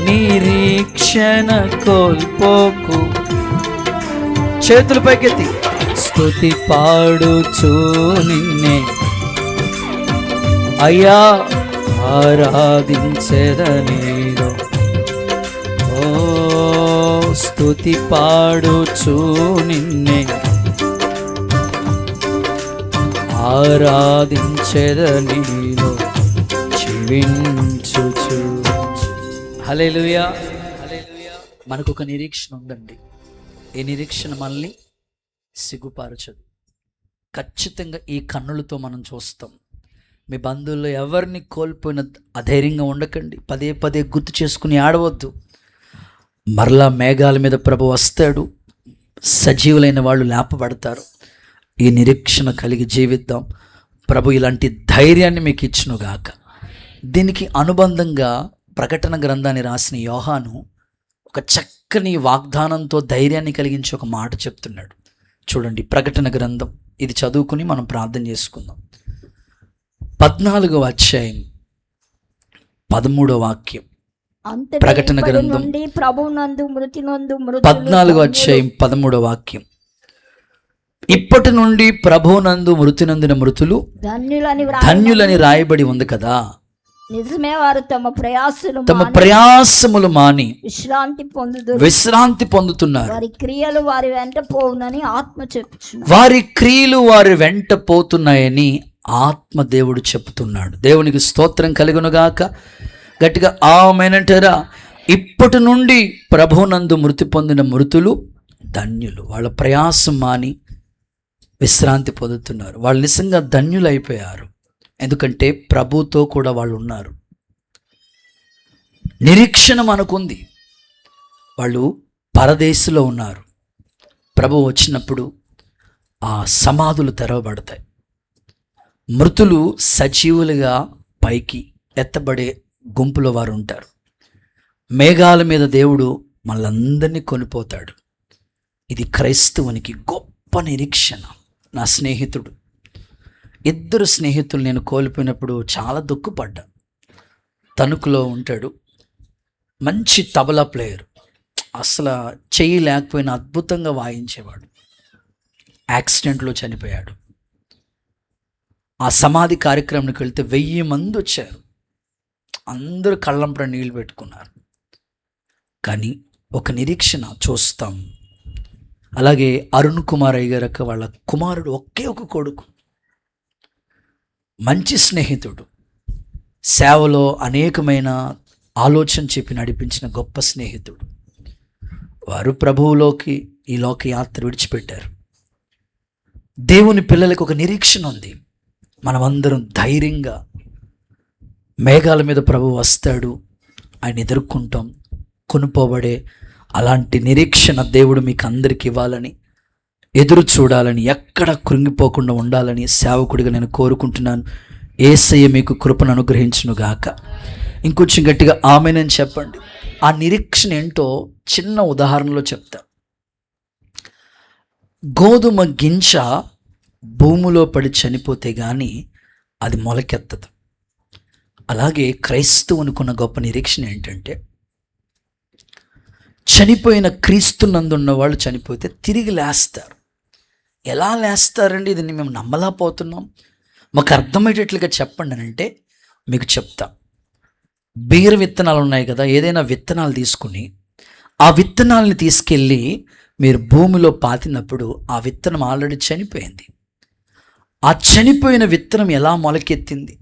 నిరీక్షణ కోల్పోకు. చేతులు పైకెత్తి స్తుతి పాడుచు నిన్నే అయ్యా ఆరాధించెదనిలో. ఓ స్తుతి పాడుచు నిన్నే ఆరాధించెదనిలో జీవించుచు. హల్లెలూయా. మనకు ఒక నిరీక్షణ ఉందండి. ఈ నిరీక్షణ మనల్ని సిగ్గుపరచదు. ఖచ్చితంగా ఈ కన్నులతో మనం చూస్తాం. మీ బంధువుల్లో ఎవరిని కోల్పోయిన అధైర్యంగా ఉండకండి. పదే పదే గుర్తు చేసుకుని ఆడవద్దు. మరలా మేఘాల మీద ప్రభు వస్తాడు. సజీవులైన వాళ్ళు లేపబడతారు. ఈ నిరీక్షణ కలిగి జీవిద్దాం. ప్రభు ఇలాంటి ధైర్యాన్ని మీకు ఇచ్చునుగాక. దీనికి అనుబంధంగా ప్రకటన గ్రంథాన్ని రాసిన యోహాను ఒక చక్కని వాగ్దానంతో ధైర్యాన్ని కలిగించి ఒక మాట చెప్తున్నాడు. చూడండి, ప్రకటన గ్రంథం ఇది చదువుకుని మనం ప్రార్థన చేసుకుందాం. 14వ అధ్యాయం 13వ వాక్యం. ప్రకటన గ్రంథం 14వ అధ్యాయం 13వ వాక్యం. ఇప్పటి నుండి ప్రభువునందు మృతి నొందిన మృతులు ధన్యులని రాయబడి ఉంది కదా. నిజమే, వారు తమ ప్రయాసములు మాని విశ్రాంతి పొందుతున్నారు. వారి క్రియలు వారి వెంట పోవునని ఆత్మ చెప్పుచున్నారు. వారి క్రియలు వారి వెంట పోతున్నాయని ఆత్మ దేవుడు చెప్తున్నాడు. దేవునికి స్తోత్రం కలుగునుగాక. గట్టిగా ఆమేనంటారా? ఇప్పటి నుండి ప్రభువునందు మృతి పొందిన మృతులు ధన్యులు. వాళ్ళ ప్రయాసం మాని విశ్రాంతి పొందుతున్నారు. వాళ్ళు నిజంగా ధన్యులు అయిపోయారు. ఎందుకంటే ప్రభుతో కూడా వాళ్ళు ఉన్నారు. నిరీక్షణ మనకుంది. వాళ్ళు పరదేశంలో ఉన్నారు. ప్రభు వచ్చినప్పుడు ఆ సమాధులు తెరవబడతాయి. మృతులు సజీవులుగా పైకి ఎత్తబడే గుంపులో వారు ఉంటారు. మేఘాల మీద దేవుడు మళ్ళందరినీ కొనిపోతాడు. ఇది క్రైస్తవునికి గొప్ప నిరీక్షణ. నా స్నేహితుడు, 2 స్నేహితులు నేను కోల్పోయినప్పుడు చాలా దుఃఖపడ్డా. తణుకులో ఉంటాడు, మంచి తబలా ప్లేయర్, అసలు చెయ్యి లేకపోయినా అద్భుతంగా వాయించేవాడు. యాక్సిడెంట్లో చనిపోయాడు. ఆ సమాధి కార్యక్రమానికి వెళ్తే 1000 మంది వచ్చారు. అందరూ కళ్ళంపడ నీళ్ళు పెట్టుకున్నారు. కానీ ఒక నిరీక్షణ చూస్తాం. అలాగే అరుణ్ కుమార్ అయ్యగారు వాళ్ళ కుమారుడు ఒకే ఒక కొడుకు, మంచి స్నేహితుడు, సేవలో అనేకమైన ఆలోచన చెప్పి నడిపించిన గొప్ప స్నేహితుడు. వారు ప్రభువులోకి ఈ లోక యాత్ర విడిచిపెట్టారు. దేవుని పిల్లలకు ఒక నిరీక్షణ ఉంది. మనమందరం ధైర్యంగా మేఘాల మీద ప్రభు వస్తాడు, ఆయన ఎదుర్కొంటాం, కొనుపోబడే అలాంటి నిరీక్షణ దేవుడు మీకు అందరికి ఇవ్వాలని, ఎదురు చూడాలని, ఎక్కడ కృంగిపోకుండా ఉండాలని సేవకుడిగా నేను కోరుకుంటున్నాను. యేసయ్య మీకు కృపను అనుగ్రహించును గాక. ఇంకొంచెం గట్టిగా ఆమేనని చెప్పండి. ఆ నిరీక్షణ ఏంటో చిన్న ఉదాహరణలో చెప్తా. గోధుమ గింజ భూమిలో పడి చనిపోతే కానీ అది మొలకెత్తదు. అలాగే క్రైస్తవునికున్న గొప్ప నిరీక్షణ ఏంటంటే, చనిపోయిన క్రీస్తునందున్న వాళ్ళు చనిపోతే తిరిగి లేస్తారు. ఎలా లేస్తారండి? ఇది మేము నమ్మలేకపోతున్నాం, మాకు అర్థమయ్యేటట్లుగా చెప్పండి అని అంటే మీకు చెప్తా. బీర విత్తనాలు ఉన్నాయి కదా, ఏదైనా విత్తనాలు తీసుకుని ఆ విత్తనాలని తీసుకెళ్ళి మీరు భూమిలో పాతినప్పుడు ఆ విత్తనం ఆల్రెడీ చనిపోయింది. ఆ చనిపోయిన విత్తనం ఎలా మొలకెత్తింది?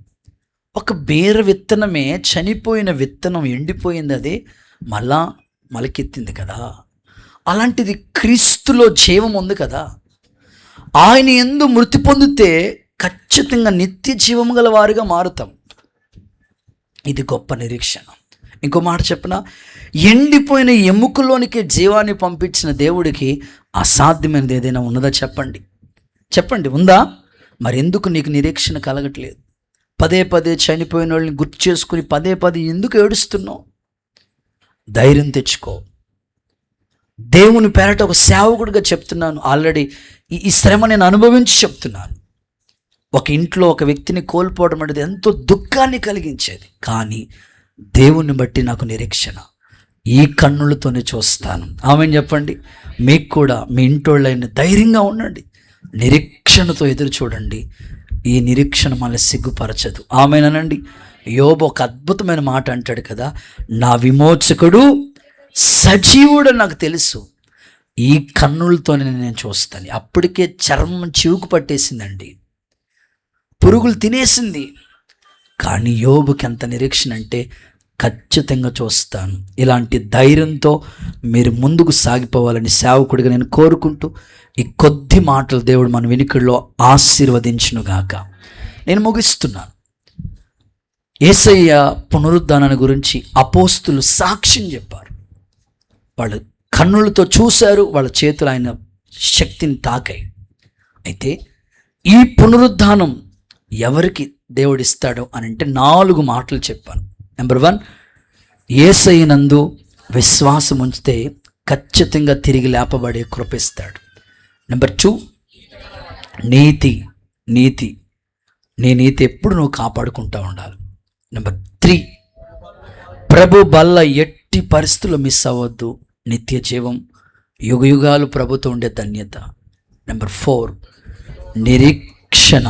ఒక బీర విత్తనమే చనిపోయిన విత్తనం ఎండిపోయింది, అదే మళ్ళా మొలకెత్తింది కదా. అలాంటిది క్రీస్తులో జీవం ఉంది కదా. ఆయన యందు మృతి పొందితే ఖచ్చితంగా నిత్య జీవం గల వారిగా మారుతాం. ఇది గొప్ప నిరీక్షణ. ఇంకో మాట చెప్పనా, ఎండిపోయిన ఎముకలోనికి జీవాన్ని పంపించిన దేవుడికి అసాధ్యమైనది ఏదైనా ఉన్నదా? చెప్పండి, చెప్పండి, ఉందా? మరి ఎందుకు నీకు నిరీక్షణ కలగట్లేదు? పదే పదే చనిపోయిన వాళ్ళని గుర్తు చేసుకుని పదే పదే ఎందుకు ఏడుస్తున్నావు? ధైర్యం తెచ్చుకో. దేవుని పేరట ఒక సేవకుడిగా చెప్తున్నాను. ఆల్రెడీ ఈ శ్రమ నేను అనుభవించి చెప్తున్నాను. ఒక ఇంట్లో ఒక వ్యక్తిని కోల్పోవడం అనేది ఎంతో దుఃఖాన్ని కలిగించేది. కానీ దేవుని బట్టి నాకు నిరీక్షణ. ఈ కన్నులతోనే చూస్తాను. ఆమెను చెప్పండి. మీకు కూడా మీ ఇంటోళ్ళైన ధైర్యంగా ఉండండి, నిరీక్షణతో ఎదురు చూడండి. ఈ నిరీక్షణ మనల్ని సిగ్గుపరచదు. ఆమెనండి. యోబు ఒక అద్భుతమైన మాట అంటాడు కదా, నా విమోచకుడు సజీవుడు నాకు తెలుసు, ఈ కన్నులతోనే నేను చూస్తాను. అప్పటికే చర్మం చివుకు పట్టేసిందండి, పురుగులు తినేసింది. కానీ యోబుకి ఎంత నిరీక్షణ అంటే, ఖచ్చితంగా చూస్తాను. ఇలాంటి ధైర్యంతో మీరు ముందుకు సాగిపోవాలని సేవకుడిగా నేను కోరుకుంటూ ఈ కొద్ది మాటలు దేవుడు మన వినికిడిలో ఆశీర్వదించునుగాక. నేను ముగిస్తున్నాను. యేసయ్య పునరుద్ధానాన్ని గురించి అపోస్తులు సాక్ష్యం చెప్పారు. వాళ్ళు కన్నులతో చూశారు, వాళ్ళ చేతులు ఆయన శక్తిని తాకాయి. అయితే ఈ పునరుద్ధానం ఎవరికి దేవుడిస్తాడు అని అంటే 4 మాటలు చెప్పాను. నెంబర్ 1, యేసయ్యనందు విశ్వాసం ఉంచితే ఖచ్చితంగా తిరిగి లేపబడే కృపిస్తాడు. నెంబర్ 2, నీతి. నీ నీతి ఎప్పుడు నువ్వు కాపాడుకుంటూ ఉండాలి. నెంబర్ 3, ప్రభు బల్ల ఎట్టి పరిస్థితుల్లో మిస్ అవ్వద్దు, నిత్య జీవం, యుగయుగాలు ప్రభుతో ఉండే ధన్యత. నెంబర్ 4, నిరీక్షణ.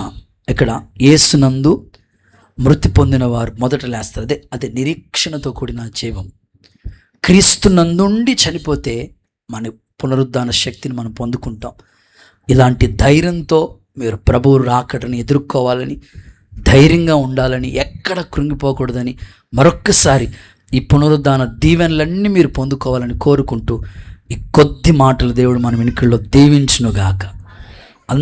ఇక్కడ యేసునందు మృతి పొందిన వారు మొదట లేస్తారు. అదే నిరీక్షణతో కూడిన జీవం. క్రీస్తునందుండి చనిపోతే మన పునరుద్ధాన శక్తిని మనం పొందుకుంటాం. ఇలాంటి ధైర్యంతో మీరు ప్రభువు రాకడని ఎదుర్కోవాలని, ధైర్యంగా ఉండాలని, ఎక్కడ కృంగిపోకూడదని, మరొక్కసారి ఈ పునరుద్ధాన దీవెనలన్నీ మీరు పొందుకోవాలని కోరుకుంటూ ఈ కొద్ది మాటలు దేవుడు మన వెనుకల్లో దీవించునుగాక.